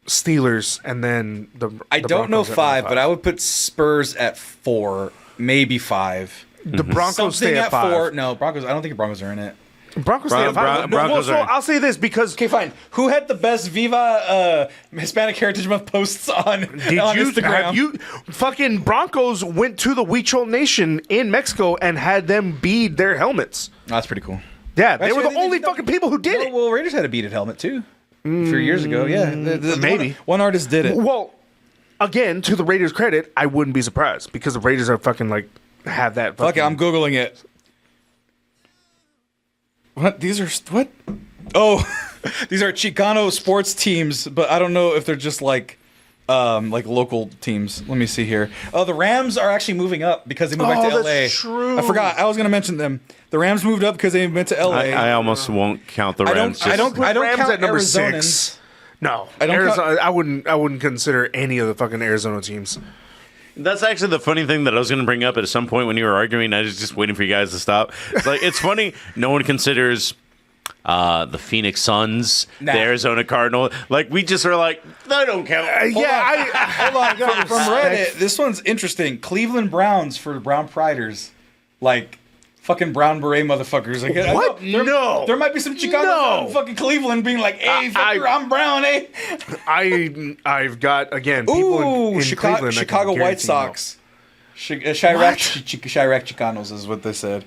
Steelers, and then the. I the don't know Broncos at 5, number but I would put Spurs at 4, maybe 5. the Broncos Something stay at 5. 4. No, Broncos. I don't think the Broncos are in it. Broncos stay at 5. Broncos so are- I'll say this because Okay, fine. Who had the best Viva Hispanic Heritage Month posts on Instagram? have you fucking Broncos went to the Huichol Nation in Mexico and had them bead their helmets. Oh, that's pretty cool. Yeah, they Actually, were I the think only they- fucking people who did it. Well, Raiders had a beaded helmet too. A few years ago, yeah. Maybe. One artist did it. Well, again, to the Raiders' credit, I wouldn't be surprised because the Raiders are fucking like have that. Fuck Fucking, it, I'm Googling it. What? These are what? Oh, these are Chicano sports teams, but I don't know if they're just like local teams. Let me see here. Oh, the Rams are actually moving up because they moved back to Oh, LA. that's true. I forgot. I was gonna mention them. The Rams moved up because they went to LA. I almost won't count the I Rams. don't Rams count at number Arizonans. 6. No, I don't Arizona, I wouldn't consider any of the fucking Arizona teams. That's actually the funny thing that I was going to bring up at some point when you were arguing. I was just waiting for you guys to stop. It's like it's funny. No one considers the Phoenix Suns, Nah. the Arizona Cardinals. Like we just are like they don't count. Hold on, from Reddit. This one's interesting. Cleveland Browns for the Brown Priders, like fucking brown beret motherfuckers. Like, I What? know, No. there might be some Chicago No. from fucking Cleveland being like, "Hey, fucker, I'm brown, eh?" I've got again people in Chicago, Cleveland. I can Chicago White guarantee no. Sox. Chirac Chicanos is what they said.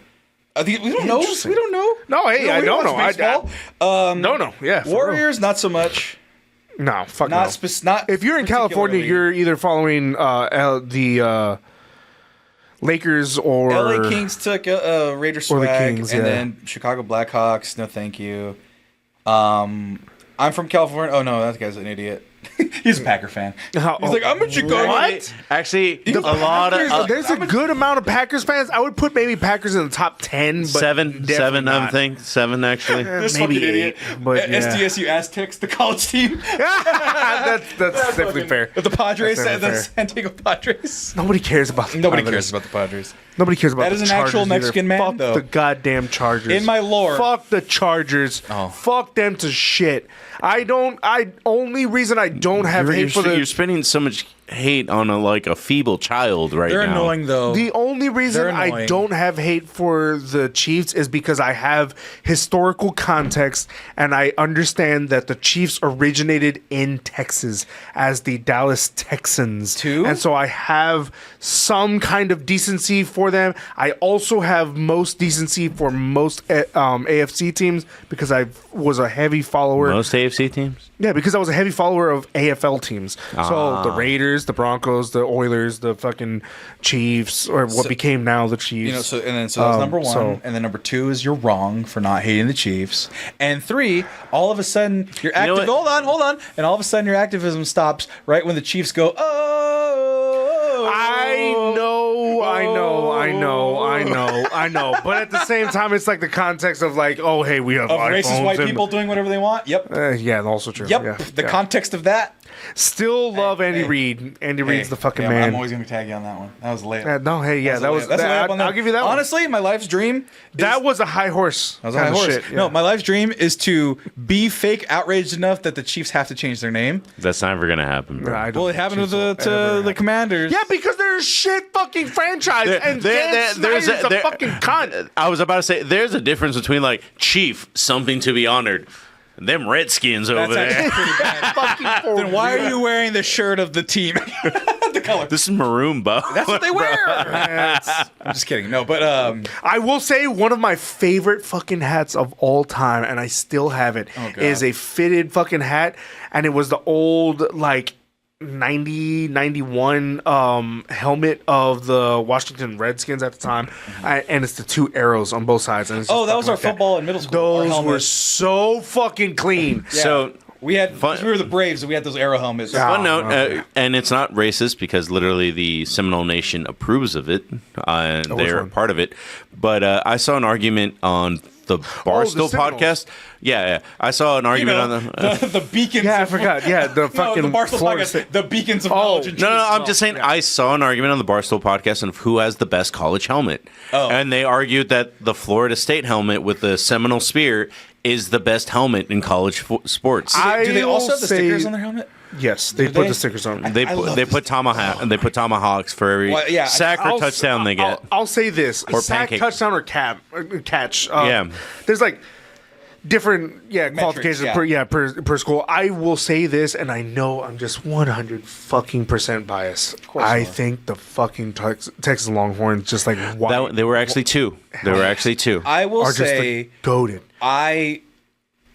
We don't know. Interesting. We don't know. No, hey, We I don't watch know. baseball. No, yeah. for real. Warriors, not so much. No, fuck Not no. not. If you're in California, particularly. you're either following the Lakers or LA Kings took Raider Or the swag, Kings, and yeah. then Chicago Blackhawks. No, thank you. I'm from California. Oh no, that guy's an idiot. He's a Packer fan. He's like, I'm a Chicago. What? Actually, a lot of There's a good amount of Packers fans. I would put maybe Packers in the top 10, but seven. I not. think 7 actually. This maybe fucking 8, idiot. but yeah. SDSU Aztecs, the college team. that's definitely fair. The Padres, That's the definitely San Diego Padres. Nobody cares about the Nobody Padres. cares about the Padres. Nobody cares about That the is an Chargers actual either. Mexican man, Fuck though. the goddamn Chargers. In my lore. Fuck the Chargers. Oh. Fuck them to shit. Only reason I don't have hate for You're the spending so much hate on a feeble child right They're now. annoying though. The only reason They're I annoying. don't have hate for the Chiefs is because I have historical context and I understand that the Chiefs originated in Texas as the Dallas Texans. Too? And so I have some kind of decency for them. I also have most decency for most AFC teams because I was a heavy follower. Most AFC teams. Yeah, because I was a heavy follower of AFL teams. So the Raiders, the Broncos, the Oilers, the fucking Chiefs, or what became now the Chiefs. So that's number one, so- and then number 2 is you're wrong for not hating the Chiefs, and 3, all of a sudden you're know active. what? Hold on, and all of a sudden your activism stops right when the Chiefs go. Oh, I know. But at the same time, it's like the context of like, oh, hey, we have Of iPhones racist white and- people doing whatever they want. Yep. Yeah, also true. Yep. Yeah, The yeah. context of that. Still love Andy hey. Reid. Andy Reid's the fucking Yeah, man. I'm always gonna tag you on that one. That was lit. No, hey, yeah, that was. That's a layup on I'll that. give you that one. Honestly, my life's dream. That was a high horse. That was a high kind of horse. shit, yeah. No, my life's dream is to be fake outraged enough that the Chiefs have to change their name. That's never gonna happen, bro. I don't Well, it think happened to Chiefs the will ever the Commanders. Yeah, because they're a shit fucking franchise, and Dan Snyder's a fucking cunt. I was about to say, there's a difference between Chief, something to be honored, and them Redskins over That's there. actually pretty bad. Fucking Then why are you wearing the shirt of the team? The color. This is maroon, Bo. That's what they wear. I'm just kidding. No, but I will say one of my favorite fucking hats of all time, and I still have it, is a fitted fucking hat, and it was the old like 91 helmet of the Washington Redskins at the time, and it's the two arrows on both sides. And it's just that was fucking our like that. football in middle school. Those were so fucking clean. Yeah. So we had we were the Braves, and we had those arrow helmets. fun note, and it's not racist because literally the Seminole Nation approves of it, and they're one? part of it. But I saw an argument on the Barstool podcast. Yeah, I saw an argument on the beacons. Yeah, I forgot. Yeah, the fucking the Barstool Florida podcast, State. the beacons of knowledge. And No, truth. I'm just saying. I saw an argument on the Barstool podcast of who has the best college helmet, and they argued that the Florida State helmet with the Seminole Spear is the best helmet in college sports. Do they also have the say- stickers on their helmet? Yes, they put they? the stickers on. They put tomahawks for every sack or touchdown they get. I'll say this: Or sack, pancake. touchdown, or catch. Yeah. There's like different qualifications per school. I will say this, and I know I'm just 100% biased. I think the fucking Texas Longhorns just like They were actually two. They were actually two. I will are just say, like goated. I,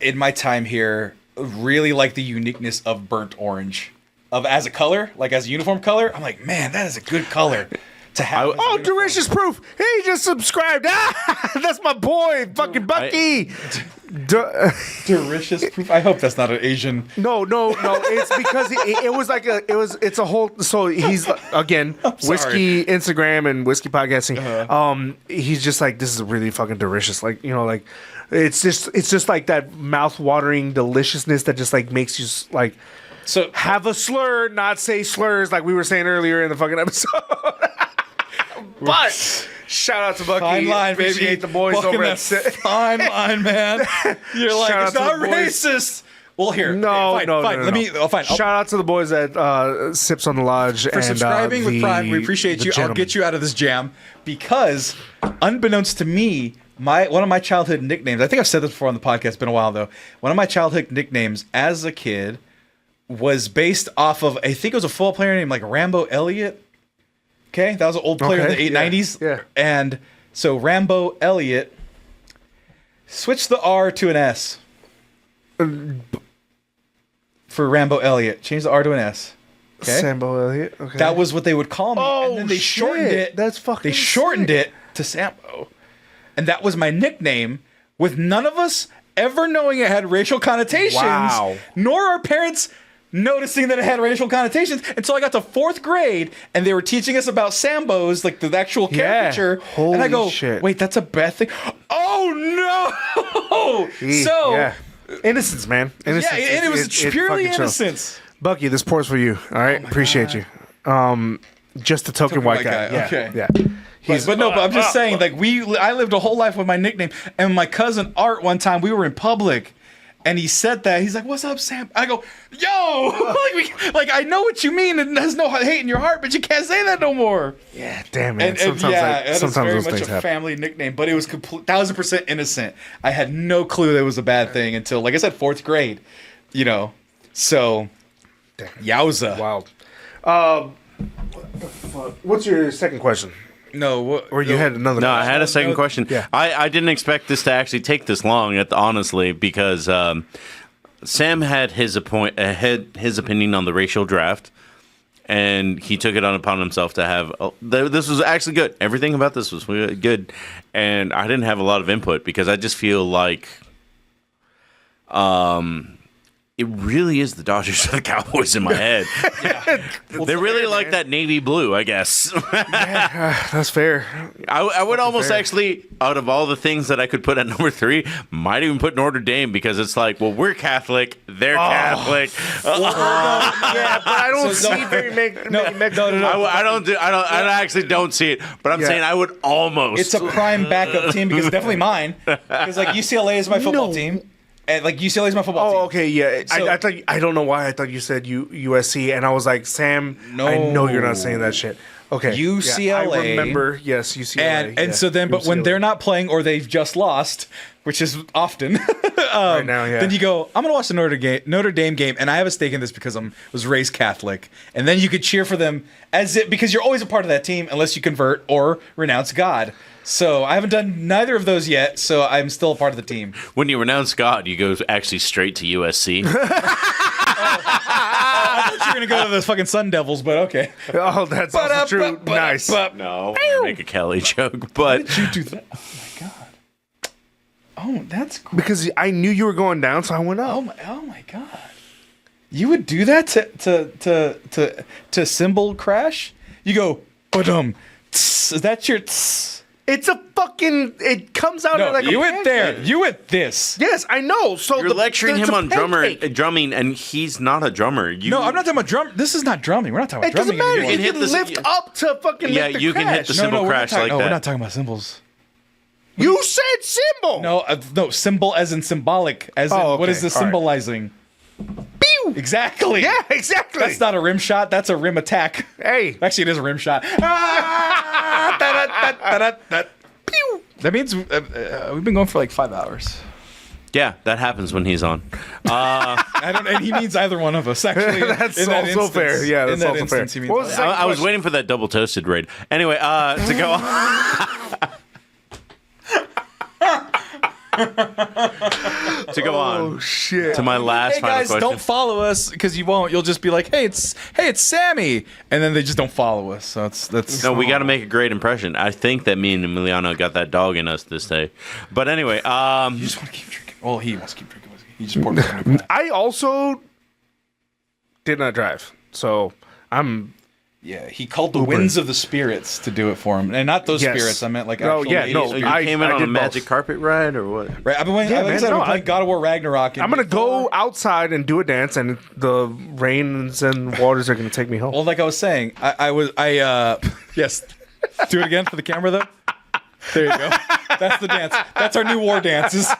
in my time here, really like the uniqueness of burnt orange, as a color, like as a uniform color. I'm like, man, that is a good color to have. Oh, Delicious Proof! He just subscribed. That's my boy, fucking Bucky. Delicious proof. I hope that's not an Asian. No. It's because it was like it's a whole. So he's again whiskey Instagram and whiskey podcasting. He's just like, this is really fucking delicious. Like, like it's just like that mouth watering deliciousness that just like makes you like have a slur, not say slurs like we were saying earlier in the fucking episode. But shout out to Bucky. Fine line, baby. Appreciate the boys over at Fine line, man. You're like, Shout it's out to not the boys. racist. Well, here. No, okay, fine, no, fine. no. Let me. Oh, fine. Shout out to the boys at Sips on the Lodge for subscribing with Prime. We appreciate you. I'll get you out of this jam because, unbeknownst to me, one of my childhood nicknames. I think I've said this before on the podcast. It's been a while though. One of my childhood nicknames as a kid was based off of, I think it was a football player named like Rambo Elliott. Okay, that was an old player in the 90s. Yeah. And so Rambo Elliott, switch the R to an S. For Rambo Elliott. Change the R to an S. Okay? Sambo Elliott. Okay. That was what they would call me. Oh, and then they shit. shortened it. That's fucking They shortened sick. it to Sambo. And that was my nickname, with none of us ever knowing it had racial connotations. Wow. Nor our parents noticing that it had racial connotations until I got to 4th grade and they were teaching us about Sambos, like the actual caricature. Holy and I go, shit. wait, that's a bad thing. Oh no! So innocence, man. Innocence. yeah, and it was purely fucking shows. innocence. Bucky, this pours for you. All right, appreciate you. Just a token white guy. Yeah, okay. Yeah. But I'm just saying, like I lived a whole life with my nickname, and my cousin Art one time we were in public, and he said that he's like, "What's up, Sam?" I go, "Yo, like I know what you mean, and there's no hate in your heart, but you can't say that no more." Yeah, damn man. And Sometimes it was very those much things a happen. family nickname, but it was 1000% innocent. I had no clue that it was a bad thing until, like I said, 4th grade. So yowza. Wild. What the fuck? What's your second question? No, Or you had another? No, I question? had a second question. Yeah. I didn't expect this to actually take this long, honestly, because Sam had his opinion on the racial draft, and he took it upon himself to have. This was actually good. Everything about this was good, and I didn't have a lot of input because I just feel like, it really is the Dodgers or the Cowboys in my head. They're really like that navy blue, I guess. That's fair. I would almost fair. actually, out of all the things that I could put at number 3, might even put Notre Dame because it's like, well, we're Catholic, they're Catholic. Yeah, but I don't see very No. I actually don't see it, but I'm Yeah. saying I would almost. It's a prime backup team because it's definitely mine. Because like UCLA is my football team, and like UCLA is my football team. Oh, okay, yeah. So- I thought I don't know why I thought you said USC, and I was like, Sam, No. I know you're not saying that shit. Okay. UCLA. Yeah, I remember. Yes, UCLA. And so then, but when UCLA. they're not playing or they've just lost, which is often, right now, then you go, I'm going to watch the Notre Dame game, and I have a stake in this because I was raised Catholic. And then you could cheer for them because you're always a part of that team unless you convert or renounce God. So I haven't done neither of those yet, so I'm still a part of the team. When you renounce God, you go actually straight to USC. I thought you were going to go to the fucking Sun Devils, but okay. Oh, that's also true. Nice. No, I make a Kelly joke, but Did you do that? Oh, my God. Oh, that's cool. Because I knew you were going down, so I went up. Oh my God. You would do that to cymbal crash? You go, ba-dum. Is that your tss? It's a fucking. It comes out No, like you a went there. pancake. You went this. Yes, I know. So you're lecturing it's him a on pancake. drumming, and he's not a drummer. No, I'm not talking about drum. This is not drumming. We're not talking It about doesn't drumming matter. anymore. You can can hit the- lift up to fucking Yeah, make the you can hit crash. the cymbal we're not crash talking- like no, that. we're not talking about cymbals. You said symbol. No, symbol as in symbolic. As in, Oh, what okay. is this All right. symbolizing? Pew! Exactly. Yeah, exactly. That's not a rim shot. That's a rim attack. Hey. Actually, it is a rim shot. Pew! That means we've been going for like 5 hours. Yeah, that happens when he's on. And he means either one of us. Actually, That's in that also instance. fair. Yeah, In that's that also fair. instance, he means What was the either. second I was question? waiting for that double toasted raid. Anyway, to go to go on Oh shit. to my last Hey final guys, question. don't follow us because you won't. You'll just be like, hey, it's Sammy, and then they just don't follow us. So that's No, we got to make a great impression. I think that me and Emiliano got that dog in us this day. But anyway, You just want to keep drinking. Well, he wants to keep drinking whiskey. He just poured it in a I also did not drive, so I'm. Yeah, he called the winds of the spirits to do it for him, and not those Yes. spirits. I meant like No, actual yeah, lady no, spirits. you I came in on a did magic both. carpet ride or what? Right, I've been playing. Yeah, Like I man, said, I've no, been playing I- God of War Ragnarok. I'm gonna go outside and do a dance, and the rains and waters are gonna take me home. Well, like I was saying, yes. Do it again for the camera, though. There you go. That's the dance. That's our new war dances.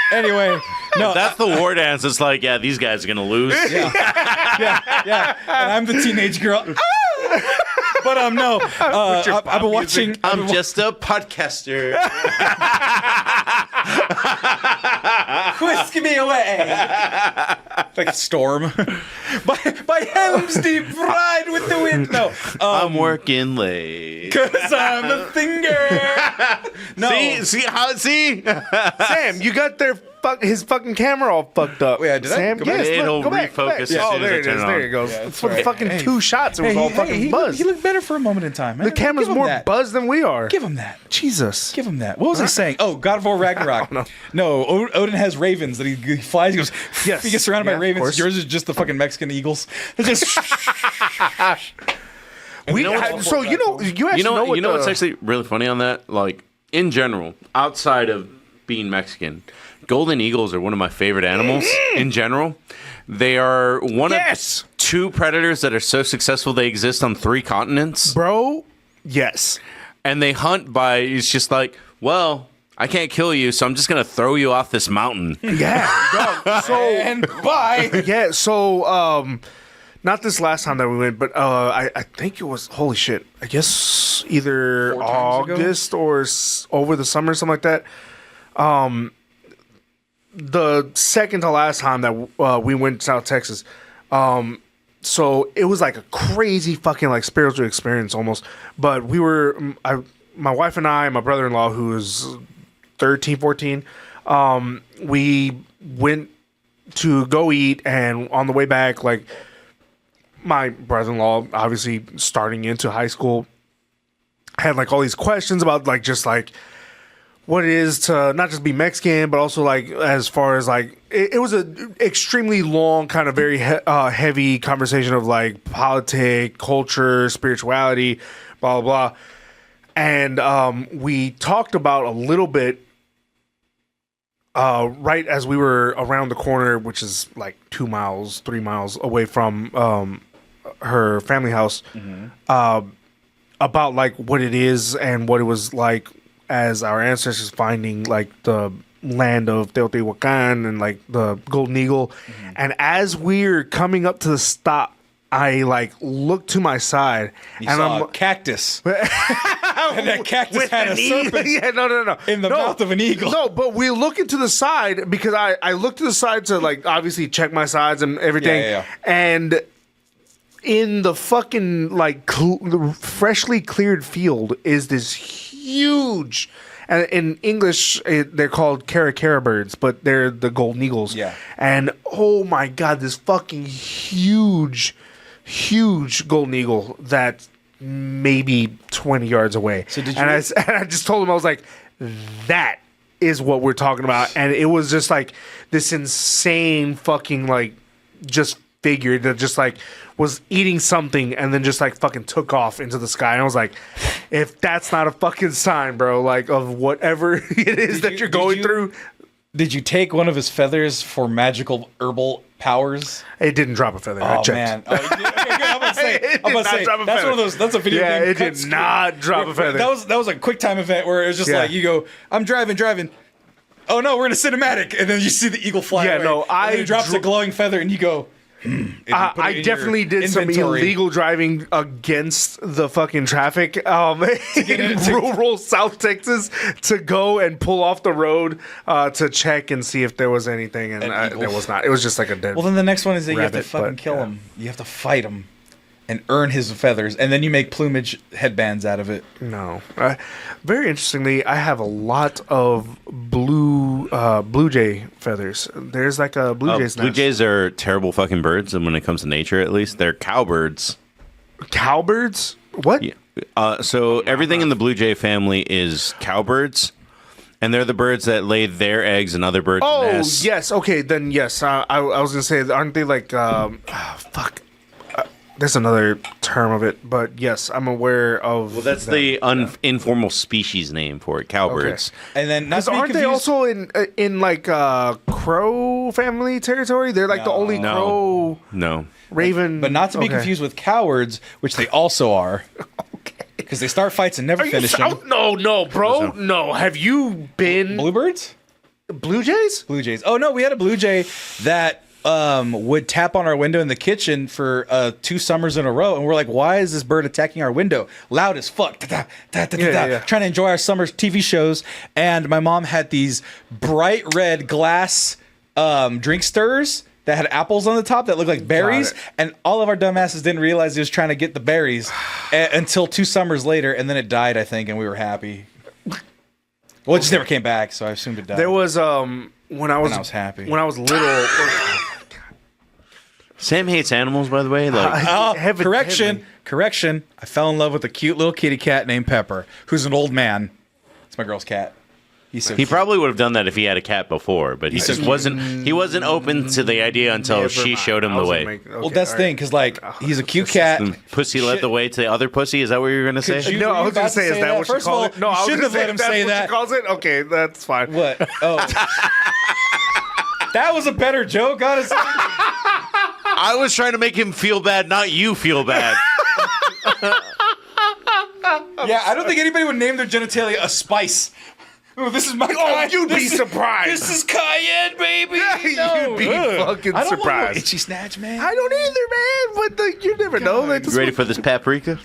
Anyway, no, That's the war dance. It's like, yeah, these guys are gonna lose. yeah. And I'm the teenage girl. But no, I've been watching. I'm just a podcaster. Whisk me away. Like a storm. by helm's deep ride with the wind. No, I'm working late. because I'm a finger. No. See? Sam, you got his fucking camera all fucked up. Yeah, did I? Sam, Go back. yes, It'll look, go back, go back. refocus as Oh, soon as there I it turn is. it There on. it goes. that's For right. fucking Hey. 2 shots, it was all fucking he buzzed. looked better for a moment in time. Man. The camera's Give him more that. buzzed than we are. Give him that. Jesus. Give him that. What was he saying? Oh, God of War Ragnarok. No, Odin has ravens that he flies. He goes. Yes. He gets surrounded Yeah, by of ravens. course. Yours is just the fucking Mexican eagles. It's just. We, know what's- so you know you actually know what what's the- actually really funny on that? Like in general, outside of being Mexican, golden eagles are one of my favorite animals. In general, they are one Yes! of 2 predators that are so successful they exist on 3 continents, bro. Yes. and they hunt by. It's just like, well, I can't kill you, so I'm just gonna throw you off this mountain. Yeah. Dog. So And bye. yeah. So not this last time that we went, but I think it was holy shit. I guess either 4 times ago? August or over the summer, something like that. The second to last time that we went to South Texas. So it was like a crazy fucking like spiritual experience almost. But we were, my wife and I, my brother-in-law, who is 13, 14, we went to go eat, and on the way back, like my brother-in-law, obviously starting into high school, had like all these questions about like just like what it is to not just be Mexican, but also like as far as like it was a extremely long, kind of very heavy conversation of like politics, culture, spirituality, blah blah blah. And we talked about a little bit right as we were around the corner, which is like 2 miles, 3 miles away from her family house, about like what it is and what it was like as our ancestors finding like the land of Teotihuacan and like the Golden Eagle. And as we're coming up to the stop I like look to my side You and saw I'm a cactus. And that cactus with had a an eagle. serpent Yeah, no. in the mouth of an eagle. No, but we look into the side because I look to the side to like obviously check my sides and everything. Yeah. And in the fucking like freshly cleared field is this huge. And in English, they're called caracara birds, but they're the golden eagles. Yeah. And oh my god, this fucking huge golden eagle that's maybe 20 yards away. So did and I just told him, I was like, that is what we're talking about. And it was just like this insane fucking like just figure that just like was eating something and then just like fucking took off into the sky. And I was like, if that's not a fucking sign, bro, like of whatever it is that you're going through. Did you take one of his feathers for magical herbal powers? It didn't drop a feather. I Oh checked. man! Okay, good. I'm about to say. It I'm did about to not say drop a that's feather. one of those. That's a video Yeah, game. it did cut not drop a feather. That was a quick time event where it was just Yeah. like you go, I'm driving. Oh no, we're in a cinematic, and then you see the eagle fly Yeah, away. no, and then it drops a glowing feather, and you go. And you put it I in definitely your did some inventory. illegal driving against the fucking traffic in rural South Texas to go and pull off the road to check and see if there was anything, and eagle. there was not. It was just like a dead. Well, then the next one is that you have to rabbit, fucking but, kill yeah. him. You have to fight him and earn his feathers, and then you make plumage headbands out of it. No. Very interestingly, I have a lot of blue jay feathers. There's like a blue jay's Blue nest. jays are terrible fucking birds, and when it comes to nature, at least, they're cowbirds. Cowbirds? What? Yeah. So everything in the blue jay family is cowbirds, and they're the birds that lay their eggs in other birds' Oh, nests. yes. Okay, then yes. I was going to say, aren't they like, fuck. There's another term of it, but yes, I'm aware of. Well, that's the informal species name for it, cowbirds. And then not to be Aren't they confused- also in like crow family territory? They're like the only No. crow No. raven, But not to be Okay. confused with cowards, which they also are. Because they start fights and never Are you finish them. No, bro, no. Have you been Bluebirds? Blue Jays? Blue jays. Oh no, we had a blue jay that would tap on our window in the kitchen for 2 summers in a row, and we're like, why is this bird attacking our window loud as fuck? Yeah. Trying to enjoy our summer TV shows. And my mom had these bright red glass drink stirrers that had apples on the top that looked like berries, it. and all of our dumbasses didn't realize he was trying to get the berries until 2 summers later, and then it died, I think, and we were happy. Well, it just never came back, so I assumed it died. There was when I was happy. When I was little. Sam hates animals, by the way. Like, Correction. I fell in love with a cute little kitty cat named Pepper, who's an old man. It's my girl's cat. He's so he cute. probably would have done that if he had a cat before, but he just wasn't. He wasn't open to the idea until Never she mind. showed him I the was way. gonna make- Well, okay, that's the all right. thing, because like he's a cute cat. Pussy led the way to the other pussy. Is that what you were gonna say? Could you- No, I were was you gonna about to say, is say that that? what First you of call all, it? No, you I was shouldn't gonna have let say him that's say what that. you calls it. Okay, that's fine. What? Oh, that was a better joke, honestly. I was trying to make him feel bad, not you feel bad. Yeah, I don't think anybody would name their genitalia a spice. Ooh, this is my. Oh, you'd be this is- surprised. This is cayenne, baby. You'd be fucking I don't want surprised. no itchy snatch, man. I don't either, man. But you never know. Like, You ready for this paprika?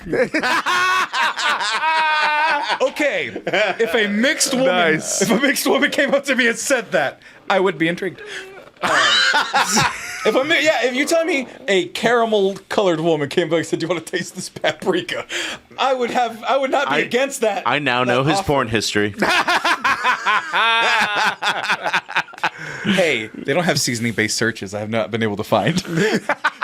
Okay, if a mixed woman, Nice. if a mixed woman came up to me and said that, I would be intrigued. If you tell me a caramel colored woman came back and said, "Do you want to taste this paprika?" I would not be against that. I now know his porn history. Hey, they don't have seasoning based searches. I have not been able to find.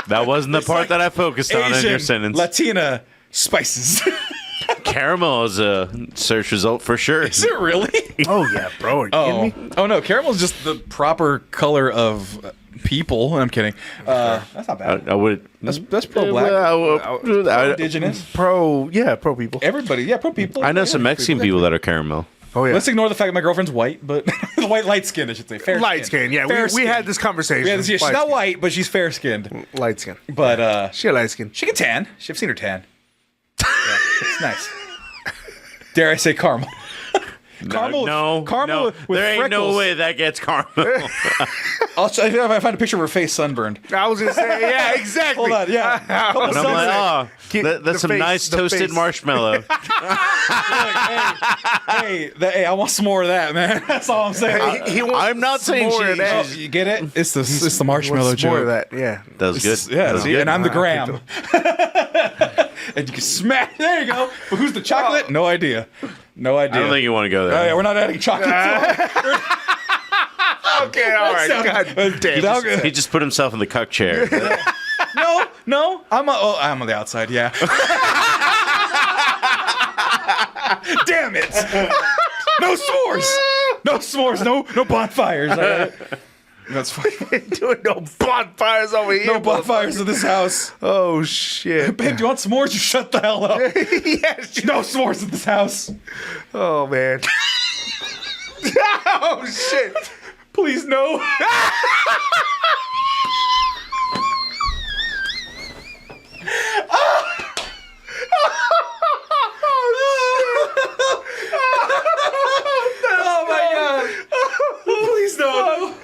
That wasn't the part that I focused on in your Asian, sentence. Latina spices. Caramel is a search result for sure. Is it really? oh yeah, bro. Are you kidding me? Oh no, caramel is just the proper color of people. I'm kidding. That's not bad. I would. That's pro black. Indigenous. Pro people. Everybody, pro people. I know some Mexican people that are caramel. Oh yeah. Let's ignore the fact that my girlfair's white, but light skinned, I should say. Fair Light skin. Yeah, Fair we had skin. this conversation. Yeah, she's Light not skin. white, but she's fair skinned. Light skin. But She a light skin. she can tan. I've seen her tan. Yeah, it's nice. Dare I say caramel? Caramel with there ain't no freckles. way that gets caramel. I'll try, if I find a picture of her face sunburned. I was gonna say, yeah, exactly. Hold on, yeah. Couple And I'm like, sunsets. oh, that's some face, nice the toasted face. marshmallow. Hey, I want some more of that, man. That's all I'm saying. He wants I'm not saying more of she- that. Oh, you get it? It's the marshmallow Wants more joke. of that. Yeah. That was good. Yeah, That was see, good. and I'm the gram. And you can smash. There you go. But who's the chocolate? No idea. No idea. I don't think you want to go there. Oh, yeah, we're not adding chocolate to it. Okay, all right. God damn. He just put himself in the cuck chair. No. I'm on the outside. Yeah. Damn it! No s'mores. No s'mores. No bonfires. All right? That's fine. Doing no bonfires over here. No bonfires in this house. Oh shit. Babe, do you want s'mores? You shut the hell up. Yes. No s'mores in this house. Oh man. Oh shit. Please no. Oh my god. Please no.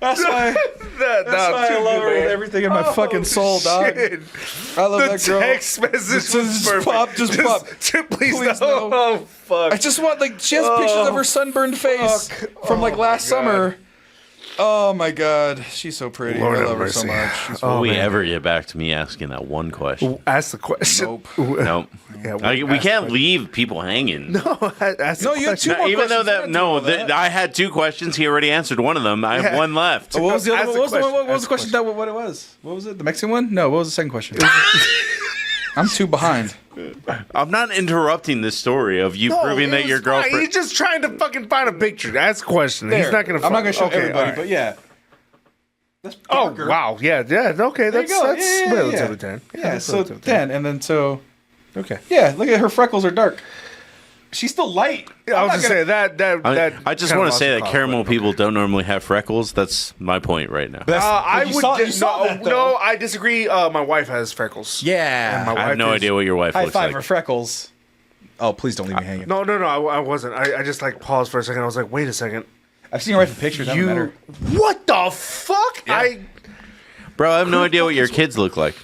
That's why. That's why I love her with everything in my fucking soul, dog. Shit. I love The that girl. text message was Just perfect. pop, just pop. Please, Please no. no. Oh fuck. I just want she has pictures of her sunburned face from last summer. Oh my god, she's so pretty. Lord I have love her so mercy. much. She's Will we man. ever get back to me asking that one question? Ask the question. Nope. Nope. Yeah, We can't leave people hanging. No, ask No, the you had question. two more Even though questions. I had two questions. He already answered one of them. I have Yeah. one left. What was the other Ask one? the What was the question. question? What it was? What was it? The Mexican one? No. What was the second question? I'm too behind. I'm not interrupting this story of you No, proving it that was your fine. girlfriend. He's just trying to fucking find a picture. Ask a question. He's not gonna. I'm not gonna show okay, everybody, all right. but yeah. That's Oh darker. wow, yeah. Okay, There you that's go. that's Yeah, yeah, relatively yeah. 10. Yeah, that's so relatively 10, and then so Okay. yeah. Look at her freckles are dark. She's still light. I was just saying that I just kinda want to lost say the that cause, caramel but- people don't normally have freckles. That's my point right now. I you would saw- you saw that, though. no, I disagree. My wife has freckles. Yeah. And my I have wife no is- idea what your wife High looks five like. her freckles. Oh, please don't leave me hanging. No, I wasn't. I just like paused for a second. I was like, wait a second. I've seen her wife in pictures. I haven't met her. What the fuck? Bro, I have no idea what your kids look like.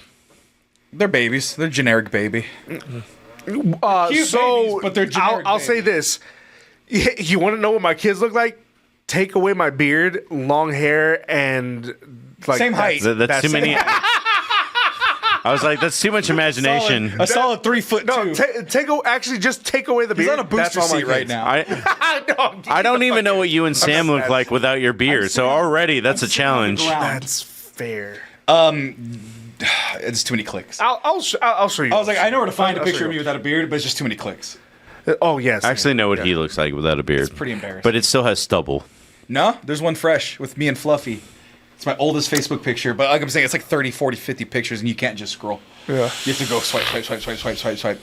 They're babies. They're generic baby. Cute So babies, but they're generic I'll say this. You want to know what my kids look like? Take away my beard, long hair, and like Same height. That's too many. I was like, that's too much imagination. A solid 3 foot No, two. actually just take away the beard. He's on a booster That's all my seat right kids. now. I don't even know what you and Sam look like without your beard. So already that's a challenge. That's fair. It's too many clicks. I'll show you. I was like, I know where to find a I'll picture show of me you. without a beard, but it's just too many clicks. Oh yes. I actually know what he looks like without a beard. It's pretty embarrassing. But it still has stubble. No, there's one fresh with me and Fluffy. It's my oldest Facebook picture, but like I'm saying, it's like 30, 40, 50 pictures, and you can't just scroll. Yeah. You have to go swipe.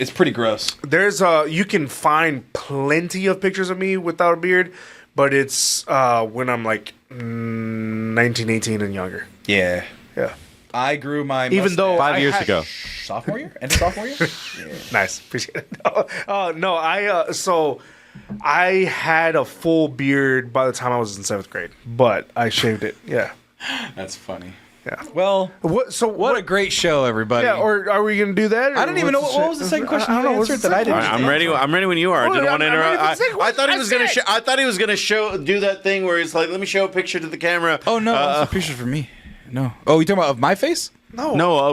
It's pretty gross. There's you can find plenty of pictures of me without a beard, but it's when I'm like 19, 18 and younger. Yeah. Yeah. I grew my Even though mustache- 5 years had- ago. sophomore year? End of sophomore year? Nice. Appreciate it. No, I had a full beard by the time I was in 7th grade, but I shaved it. Yeah. That's funny. Yeah. Well, What a great show, everybody. Yeah, or are we gonna do that? I didn't even know what was the second question you answered that I didn't. I'm ready. I'm ready when you are. I didn't want to I'm ready interrupt. for the second I thought he one. was I gonna. said. I thought he was gonna do that thing where it's like, let me show a picture to the camera. Oh no, that's a picture for me. No. Oh, you talking about of my face? No,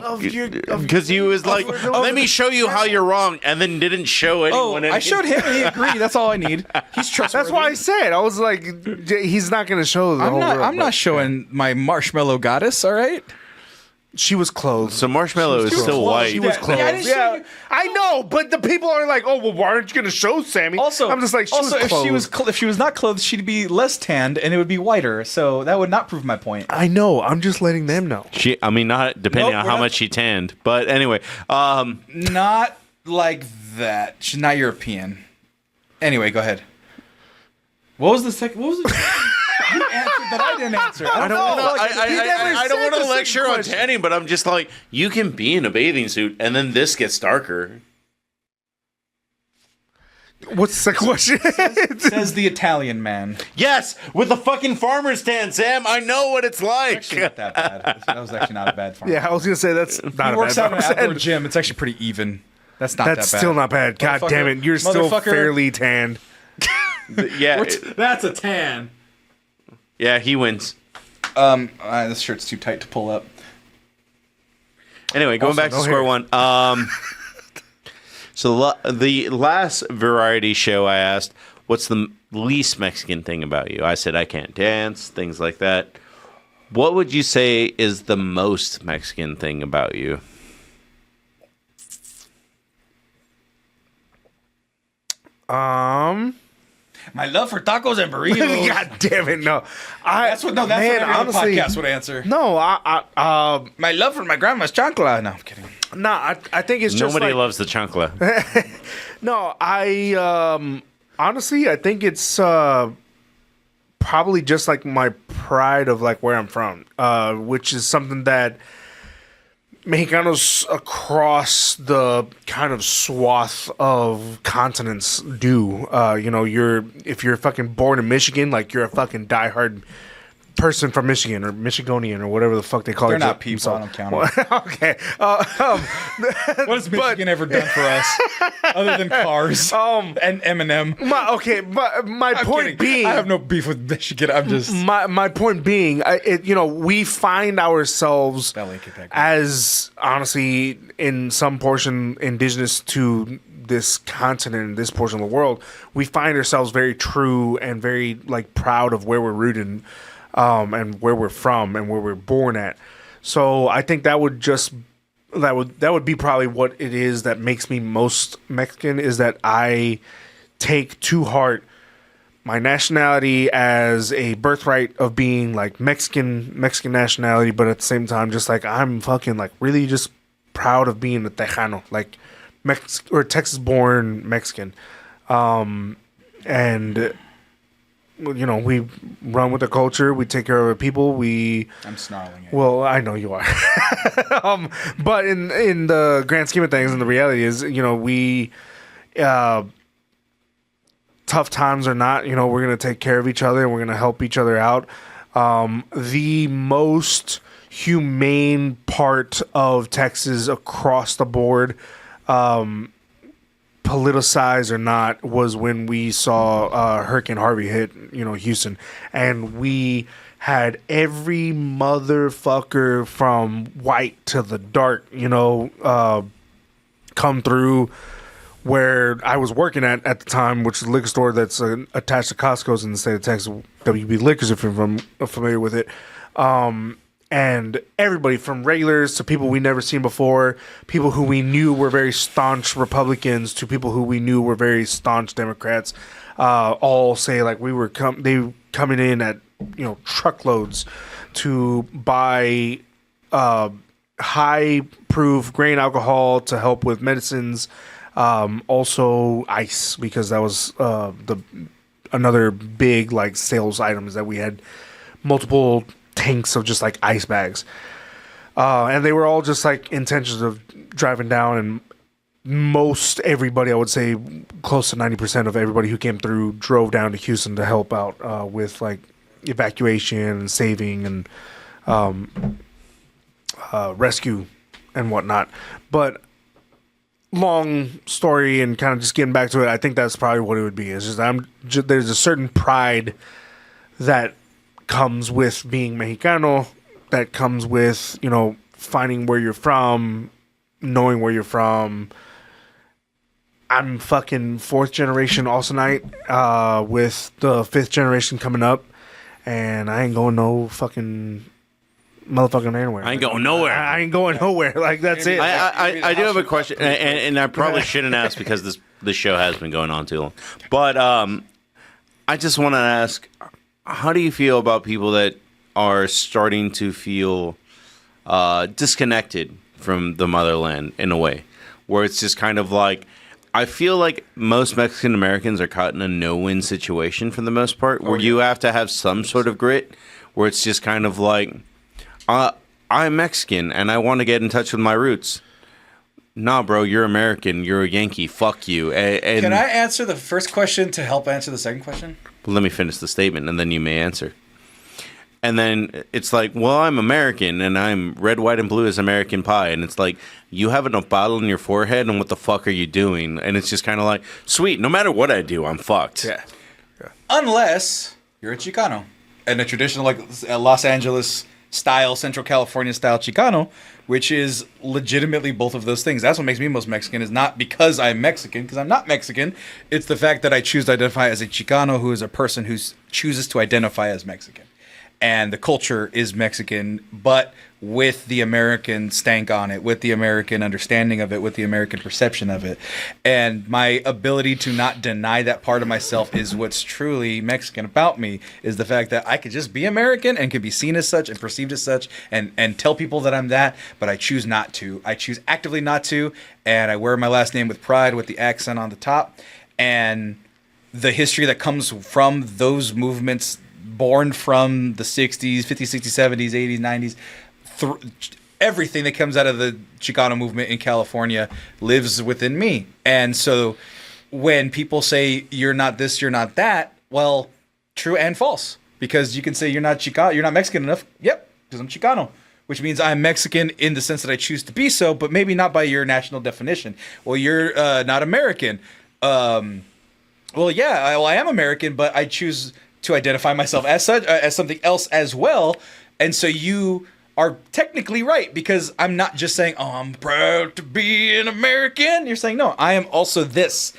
because he was like, let me show you how you're wrong, and then didn't show Oh, anyone. I showed him and he agreed. That's all I need. He's trustworthy. That's why I said I was like, he's not gonna show the whole world. I'm but not showing my marshmallow goddess. All right. She was clothed. So Marshmallow is still white. She was Yeah, clothed. yeah, I didn't show you. I know, but the people are like, "Oh, well, why aren't you going to show Sammy?" Also, I'm just like, she also, was clothed. if she was not clothed, she'd be less tanned and it would be whiter. So that would not prove my point. I know. I'm just letting them know. I mean, not depending Nope, on we're how not- much she tanned, but anyway. Not like that. She's not European. Anyway, go ahead. What was the second? What was it? You answered that I didn't answer. I don't know. I don't want said to the lecture second on question. tanning, but I'm just like, you can be in a bathing suit, and then this gets darker. What's the question? Says the Italian man. Yes, with the fucking farmer stand, Sam. I know what it's like. Actually, not that bad. That was actually not a bad farm. Yeah, I was gonna say that's not He a works bad out in an outdoor percent. gym. It's actually pretty even. That's not That's that bad. still not bad. God damn it, you're still Motherfucker. fairly tanned. Yeah, That's a tan. yeah, he wins. This shirt's too tight to pull up. Anyway, going Also, back to no square hair. one. So the last variety show I asked, what's the least Mexican thing about you? I said I can't dance, things like that. What would you say is the most Mexican thing about you? My love for tacos and burritos. God damn it, no. That's what what every other podcast would answer. No, My love for my grandma's chancla. No, I'm kidding. no, I think it's just Nobody like, loves the chancla. no, honestly, I think it's probably just like my pride of like where I'm from, which is something that Mexicanos across the kind of swath of continents do. If you're fucking born in Michigan, like you're a fucking diehard person from Michigan or Michigonian or whatever the fuck they call They're it. not people. I don't count them. Okay. What has Michigan ever done for us other than cars and Eminem? My point Kidding. being, I have no beef with Michigan. I'm just my point being, we find ourselves That link is that good. as honestly in some portion indigenous to this continent, this portion of the world. We find ourselves very true and very like proud of where we're rooted, and where we're from and where we're born at. So I think that would be probably what it is that makes me most Mexican, is that I take to heart my nationality as a birthright of being like Mexican nationality, but at the same time, just like I'm fucking like really just proud of being a Tejano, like Texas born Mexican. And we run with the culture, we take care of our people, I'm snarling. well, I know you are. But in the grand scheme of things, and the reality is, we tough times or not, we're going to take care of each other and we're going to help each other out. The most humane part of Texas across the board, politicized or not, was when we saw Hurricane Harvey hit, Houston, and we had every motherfucker from white to the dark, come through where I was working at the time, which is a liquor store that's attached to Costco's in the state of Texas, WB Liquors, if you're familiar with it. And everybody from regulars to people we never seen before, people who we knew were very staunch Republicans to people who we knew were very staunch Democrats, all say like we were coming in at truckloads to buy high proof grain alcohol to help with medicines, also ice, because that was another big like sales items that we had multiple tanks of just like ice bags, and they were all just like intentions of driving down, and most everybody, I would say close to 90% of everybody who came through drove down to Houston to help out with like evacuation and saving and rescue and whatnot. But long story, and kind of just getting back to it, I think that's probably what it would be. It's just there's a certain pride that comes with being Mexicano, that comes with finding where you're from, knowing where you're from. I'm fucking 4th generation Austinite, with the 5th generation coming up, and I ain't going no fucking motherfucking anywhere. I ain't going nowhere. I ain't going nowhere. Like, that's it. I do have a question, and I probably shouldn't ask because this show has been going on too long. But I just want to ask, how do you feel about people that are starting to feel disconnected from the motherland in a way, where it's just kind of like, I feel like most Mexican Americans are caught in a no-win situation for the most part, where you have to have some sort of grit, where it's just kind of like, I'm Mexican and I want to get in touch with my roots. nah, bro, you're American. You're a Yankee. Fuck you. And Can I answer the first question to help answer the second question? let me finish the statement, and then you may answer. And then it's like, well, I'm American, and I'm red, white, and blue as American pie. And it's like, you have a nopal on your forehead, and what the fuck are you doing? And it's just kind of like, sweet, no matter what I do, I'm fucked. Yeah. Unless you're a Chicano. And a traditional, like, Los Angeles style, Central California style Chicano, which is legitimately both of those things. That's what makes me most Mexican, is not because I'm Mexican, because I'm not Mexican. It's the fact that I choose to identify as a Chicano, who is a person who chooses to identify as Mexican. And the culture is Mexican, but with the American stank on it, with the American understanding of it, with the American perception of it. And my ability to not deny that part of myself is what's truly Mexican about me, is the fact that I could just be American and could be seen as such and perceived as such and tell people that I'm that, but I choose not to. I choose actively not to, and I wear my last name with pride with the accent on the top. And the history that comes from those movements born from the 60s, 50s, 60s, 70s, 80s, 90s, everything that comes out of the Chicano movement in California lives within me. And so when people say you're not this, you're not that, well, true and false. Because you can say you're not Chicano, you're not Mexican enough. Yep, because I'm Chicano. Which means I'm Mexican in the sense that I choose to be so, but maybe not by your national definition. Well, you're not American. Well, yeah, I am American, but I choose to identify myself as such, as something else as well. And so you are technically right, because I'm not just saying, oh, I'm proud to be an American. You're saying, no, I am also this.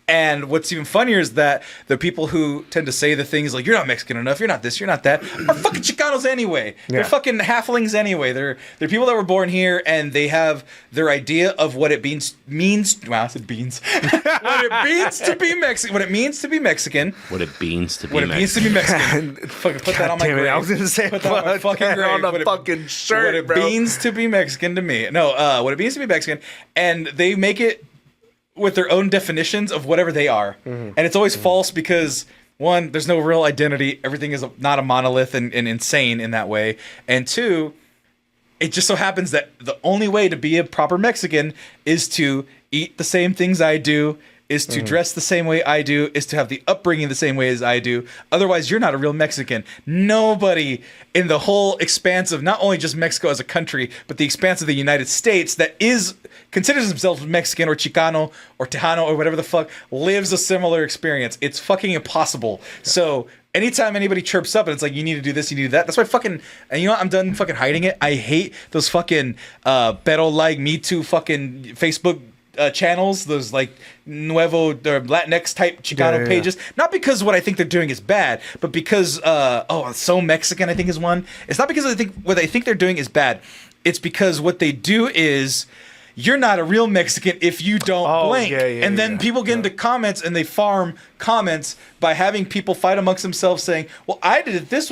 And what's even funnier is that the people who tend to say the things like, you're not Mexican enough, you're not this, you're not that, are fucking Chicanos anyway. Yeah. They're fucking halflings anyway. They're people that were born here, and they have their idea of what it means. Wow, I said beans. What it means to be Mexican. What it means to be Mexican. What it means to be What it means to be Mexican. Mexican. Fucking put that on my grave. I was gonna say, put that on my fucking grave. On a fucking shirt, what it bro. means to be Mexican to me. No, what it means to be Mexican, and they make it with their own definitions of whatever they are. And it's always false because, one, there's no real identity. Everything is not a monolith and insane in that way. And two, it just so happens that the only way to be a proper Mexican is to eat the same things I do, is to dress the same way I do, is to have the upbringing the same way as I do. Otherwise, you're not a real Mexican. Nobody in the whole expanse of not only just Mexico as a country, but the expanse of the United States that considers themselves Mexican or Chicano or Tejano or whatever the fuck lives a similar experience. It's fucking impossible. Yeah. So anytime anybody chirps up and it's like, you need to do this, you need to do that, that's why and you know what? I'm done fucking hiding it. I hate those fucking pero like Me Too fucking Facebook channels, those like Nuevo or Latinx type Chicano pages. Not because what I think they're doing is bad, but because So Mexican, I think, is one. It's not because what I think they're doing is bad. It's because what they do is, you're not a real Mexican if you don't blink. And then people get into comments, and they farm comments by having people fight amongst themselves saying, well, I did it this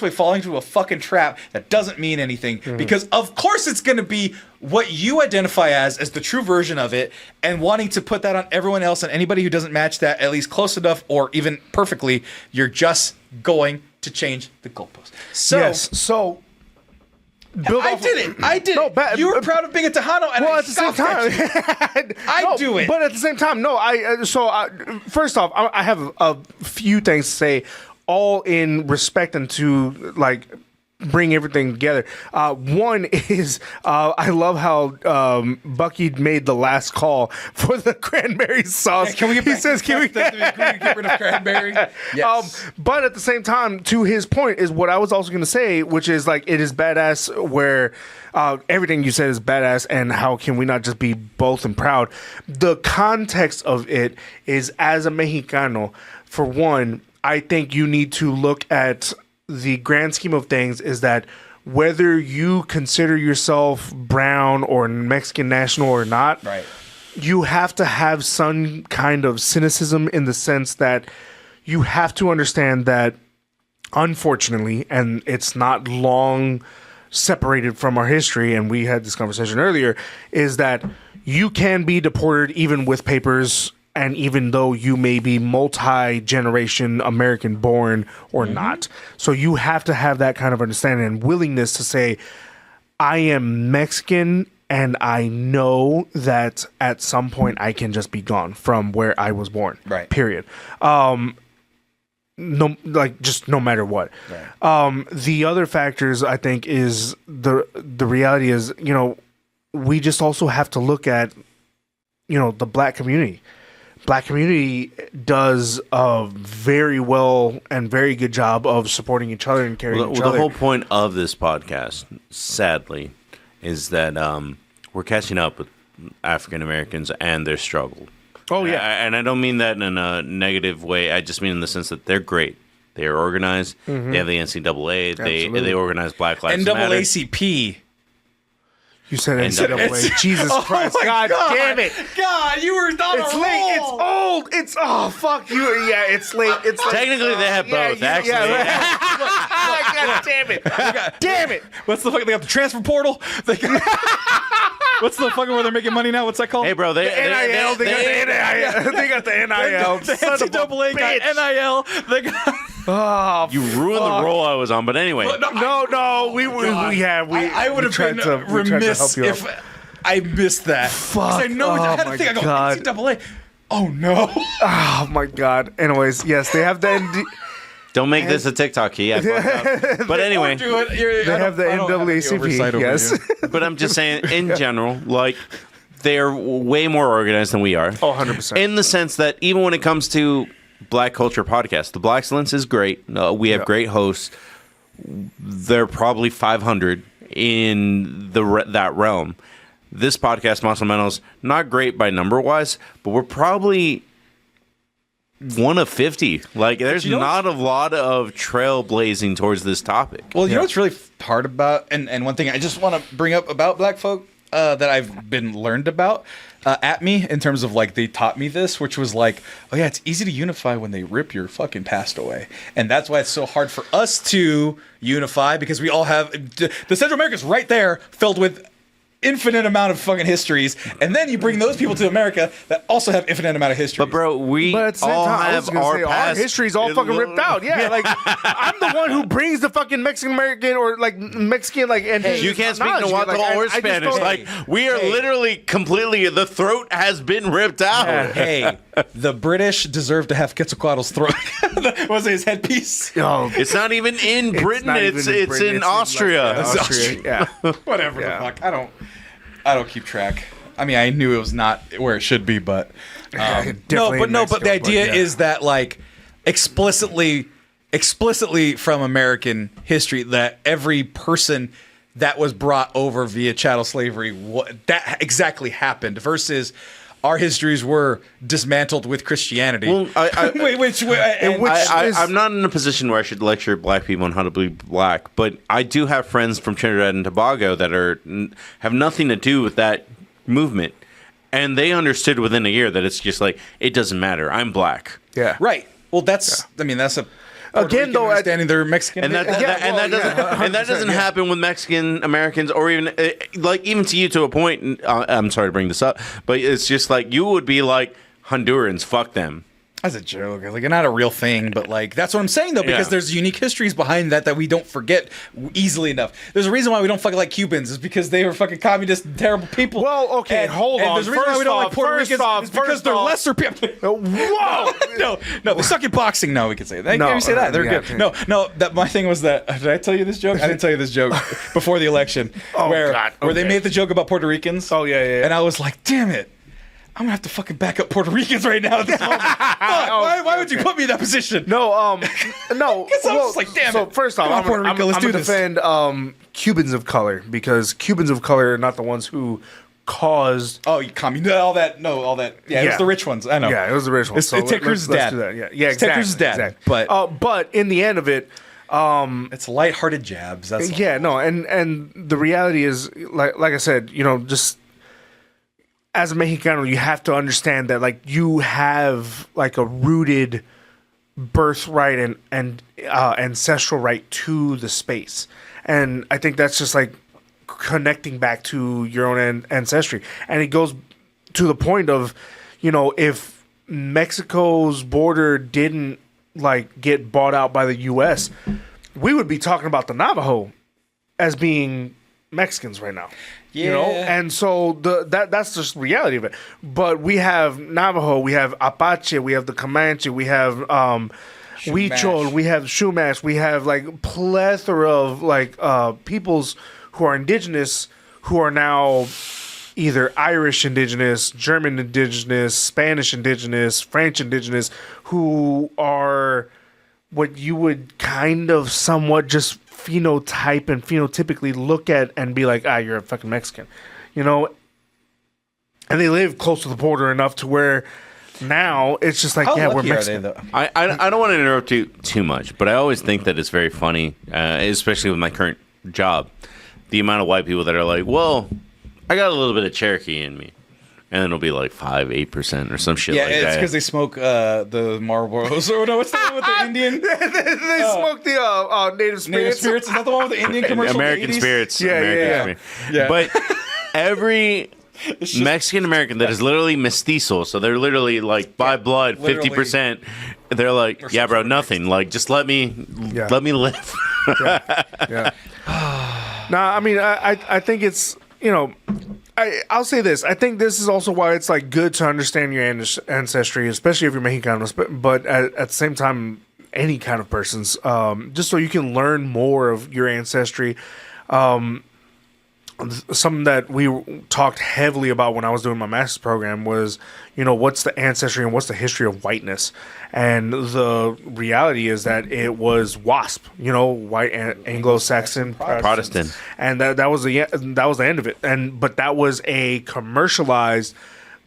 way, falling into a fucking trap that doesn't mean anything. Because of course it's going to be what you identify as the true version of it, and wanting to put that on everyone else, and anybody who doesn't match that at least close enough or even perfectly, you're just going to change the goalpost. So I did it. You were proud of being a Tejano, and at the same time, I do it. But at the same time, no. First off, I have a few things to say, all in respect and to like bring everything together. One is I love how Bucky made the last call for the cranberry sauce. Yeah, can we get rid of cranberry? Yes. But at the same time, to his point, is what I was also going to say, which is like, it is badass where everything you said is badass, and how can we not just be both and proud? The context of it is, as a Mexicano, for one, I think you need to look at the grand scheme of things, is that whether you consider yourself brown or Mexican national or not, right, you have to have some kind of cynicism, in the sense that you have to understand that, unfortunately, and it's not long separated from our history, and we had this conversation earlier, is that you can be deported even with papers, and even though you may be multi-generation American born or not. So you have to have that kind of understanding and willingness to say, I am Mexican and I know that at some point I can just be gone from where I was born. Right. Period. No, like just no matter what. Right. The other factors I think is the reality is, we just also have to look at, the black community. Black community does a very well and very good job of supporting each other and carrying each other. The whole point of this podcast, sadly, is that we're catching up with African Americans and their struggle. Oh, yeah. And I don't mean that in a negative way. I just mean in the sense that they're great. They are organized. They have the NCAA. They organize Black Lives Matter. NAACP. You said NCAA. Jesus Christ. God damn it. God, you were on a It's roll. late. It's old. It's fuck you. Yeah, it's late. It's like, Technically, they have both. Actually, God damn it. Damn it. What's the fucking? They got the transfer portal. What's the fucking where they're making money now? What's that called? hey, bro, NIL. They got the NIL. The Son of a NCAA got bitch. NIL. They got. Oh, you ruined the role I was on. But anyway, no. We I would have tried been to- we tried to remiss help you if out. I missed that. 'Cause I know Oh I had my to think. I go God. NCAA. Oh no. Oh my God. Anyways, yes, they have the don't make this a TikTok key. I fucked up. But anyway, Do it. they have the NAACP. Yes. but I'm just saying, in general, like, they're way more organized than we are. Oh, 100%. In the sense that even when it comes to Black Culture Podcast, the Black Excellence is great. We have great hosts. They're probably 500 in that realm. This podcast, Muscle Menos, not great by number-wise, but we're probably one of 50. Like, there's not a lot of trailblazing towards this topic. Well, you know what's really hard about, and one thing I just want to bring up about black folk that I've been learned about at me in terms of like they taught me this, which was like, oh yeah, it's easy to unify when they rip your fucking past away, and that's why it's so hard for us to unify because we all have the Central America's right there filled with infinite amount of fucking histories, and then you bring those people to America that also have infinite amount of histories. But bro, we But at the same all time, I was have gonna our say, our past. history's all fucking ripped out. Yeah, like I'm the one who brings the fucking Mexican American or like Mexican like indigenous You can't speak knowledge. Nahuatl Like, or I just Spanish. don't- Like, we are literally completely, the throat has been ripped out. hey, the British deserve to have Quetzalcoatl's throat. Was it his headpiece? Oh, It's not even in Britain. not It's even in Britain. in It's Austria. like, Austria. Yeah. Whatever Yeah. the fuck. I don't keep track. I mean, I knew it was not where it should be, but Definitely in but Mexico, the idea yeah. is that like explicitly from American history that every person that was brought over via chattel slavery that exactly happened versus our histories were dismantled with Christianity. Well, I'm not in a position where I should lecture black people on how to be black, but I do have friends from Trinidad and Tobago that have nothing to do with that movement, and they understood within a year that it's just like, it doesn't matter. I'm black. Yeah. Right. Well, that's I mean that's a Puerto Again, Rican though, understanding they're Mexican, And that doesn't happen with Mexican Americans, or even like even to you to a point. I'm sorry to bring this up, but it's just like you would be like Hondurans, fuck them. As a joke, like not a real thing, but like that's what I'm saying though, because Yeah. there's unique histories behind that we don't forget easily enough. There's a reason why we don't fucking like Cubans is because they were fucking communist, terrible people. Well, okay, hold on. There's a reason why we don't like Puerto Ricans is because they're lesser people. Whoa! No, they suck at boxing. No, we can say that. No, Can we say that? They're yeah, good. No. That my thing was that. Did I tell you this joke? I didn't tell you this joke before the election. Oh, where God, where they okay. made the joke about Puerto Ricans. Oh, yeah. And I was like, damn it. I'm gonna have to fucking back up Puerto Ricans right now at this moment. Fuck, why would you put me in that position? No, no. Because I was just like, damn so it. first off, Come on, I'm Puerto Rico, let's do gonna this. defend Cubans of color because Cubans of color are not the ones who caused. Oh, you communist, all that. Yeah, it was Yeah. the rich ones. I know. Yeah, it was the original. It's Ted Cruz's let's dad. do that. Yeah, It's Ted Cruz's dad, Exactly. But in the end of it, It's lighthearted jabs. That's all. yeah, no, and the reality is, like I said, just as a Mexicano, you have to understand that like you have like a rooted birthright and ancestral right to the space, and I think that's just like connecting back to your own ancestry, and it goes to the point of, if Mexico's border didn't like get bought out by the U.S., we would be talking about the Navajo as being Mexicans right now. Yeah. You know, and so that's just reality of it. But we have Navajo, we have Apache, we have the Comanche, we have Huichol, we have Shumash, we have like plethora of like peoples who are indigenous who are now either Irish indigenous, German indigenous, Spanish indigenous, French indigenous, who are what you would kind of somewhat just phenotype and phenotypically look at and be like, you're a fucking Mexican, you know? And they live close to the border enough to where now it's just like, we're Mexican. I don't want to interrupt you too much, but I always think that it's very funny, especially with my current job, the amount of white people that are like, well, I got a little bit of Cherokee in me. And then it'll be like 5-8% or some shit like that. Yeah, it's because they smoke the Marlboros. Or no, what's the one with the Indian? they smoke the Native Spirits. Native Spirits? Is that the one with the Indian commercial? American Spirits. Yeah. But every Mexican American that is literally mestizo, so they're literally like by blood 50%. They're like, yeah, bro, nothing. Like, just let me live. Nah, I mean, I think it's, you know, I'll say this. I think this is also why it's like good to understand your ancestry, especially if you're Mexicanos, but at the same time, any kind of person's, just so you can learn more of your ancestry. Something that we talked heavily about when I was doing my master's program was, you know, what's the ancestry and what's the history of whiteness? And the reality is that it was WASP, you know, white Anglo-Saxon Protestant, and that was the end of it. But that was a commercialized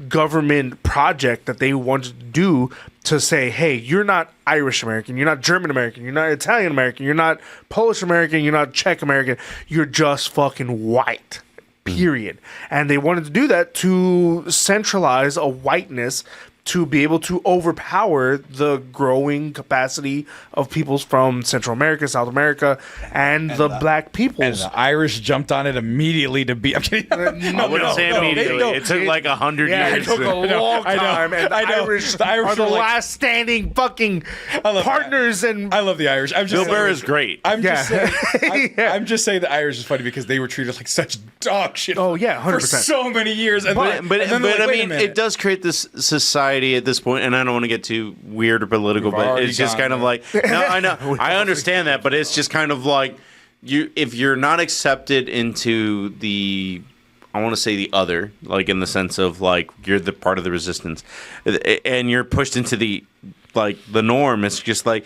government project that they wanted to do to say, hey, you're not Irish American, you're not German American, you're not Italian American, you're not Polish American, you're not Czech American, you're just fucking white, period. And they wanted to do that to centralize a whiteness to be able to overpower the growing capacity of peoples from Central America, South America, and the black peoples. And the Irish jumped on it immediately to be. I'm kidding. I wouldn't say immediately. It took like 100 years. It took a long time. And the Irish are the last standing fucking partners. And I love the Irish. Bill Burr is great. I'm just saying the Irish is funny because they were treated like such dog shit. Oh yeah, 100%. For so many years. And but I mean, it does create this society at this point, and I don't want to get too weird or political, but it's just kind of like, no, I know, I understand that, but it's just kind of like, if you're not accepted into the, I want to say the other, like in the sense of like you're the part of the resistance, and you're pushed into the like the norm. It's just like,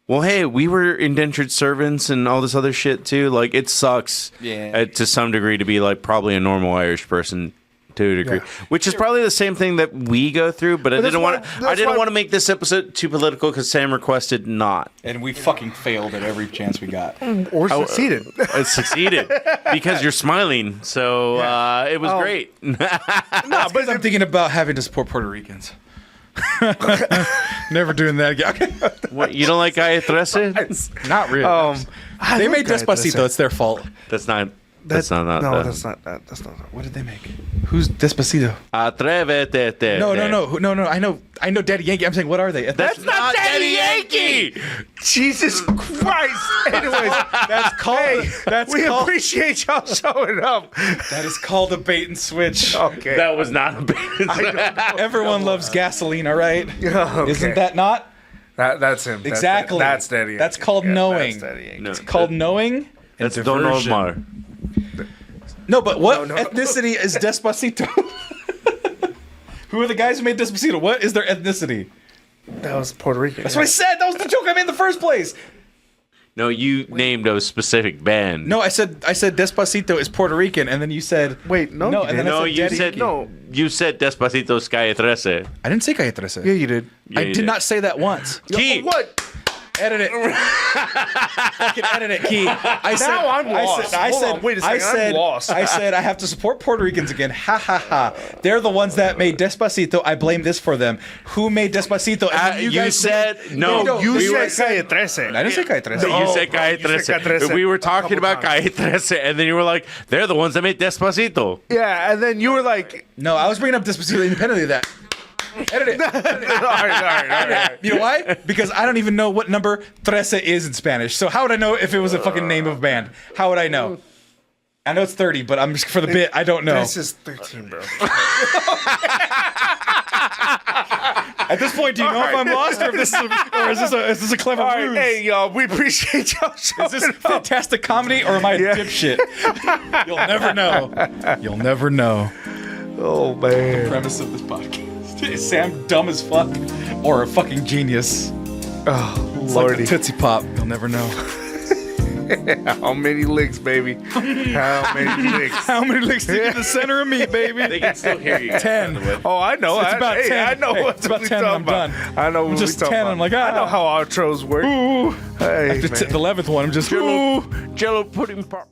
well, hey, we were indentured servants and all this other shit too. Like it sucks, to some degree, to be like probably a normal Irish person. To a degree, which is probably the same thing that we go through, but I didn't want to make this episode too political because Sam requested not, and we fucking failed at every chance we got, or succeeded. It succeeded because you're smiling, so it was great. No, but I'm thinking about having to support Puerto Ricans. Never doing that again. Okay. What, you don't like Calle 13? Not really. They made Despacito. It's their fault. That's not that. What did they make? Who's Despacito? Atrévete. No. I know Daddy Yankee. I'm saying, what are they? That's not Daddy Yankee. Jesus Christ. Anyways, that's called. We appreciate y'all showing up. That is called a bait and switch. Okay. That was not a bait and switch. Everyone loves gasoline, all right? Okay. Isn't that not? That's him. Exactly. That's Daddy Yankee. That's called knowing. That's Daddy Yankee. No, it's called knowing. That's Don Omar. No, but what ethnicity is Despacito? Who are the guys who made Despacito? What is their ethnicity? That was Puerto Rican. That's what I said. That was the joke I made in the first place. No, you named a specific band. No, I said Despacito is Puerto Rican, and then you said wait, no, no, you and then no, I you said no. You said Despacito's Calle 13. I didn't say Calle 13. Yeah, you did. Yeah, I you did not say that once. Key. What? Edit it. Fucking edit it, Key. Now I'm lost. Hold on, wait a second, I'm lost. I said I have to support Puerto Ricans again. Ha ha ha. They're the ones that made Despacito. I blame this for them. Who made Despacito? And you said no. You said Calle 13. I didn't say Calle 13. You said Calle 13. We were talking about Calle 13, and then you were like, they're the ones that made Despacito. Yeah, and then you were like, no, I was bringing up Despacito independently of that. Edit it. all right. You know why? Because I don't even know what number 13 is in Spanish. So how would I know if it was a fucking name of band? How would I know? I know it's 30, but I'm just for the bit. I don't know. This is 13, bro. At this point, do you know if I'm lost or if this is a clever All right, ruse? hey, y'all, we appreciate y'all showing Is this up. fantastic comedy or am I a dipshit? You'll never know. You'll never know. Oh, man. Premise of this podcast: is Sam dumb as fuck or a fucking genius? Oh, It's like Lordy. the Tootsie Pop. You'll never know. How many licks, baby? How many licks? How many licks did you get in the center of me, baby? They can still hear you. 10. Oh, I know. It's about 10. I know Hey, what it's about we 10 and talking I'm about. done. I know I'm what just we talking 10, about. I'm like, I know how outros work. Ooh. Hey, It's man. the 11th one. I'm just, ooh. Jello pudding pop.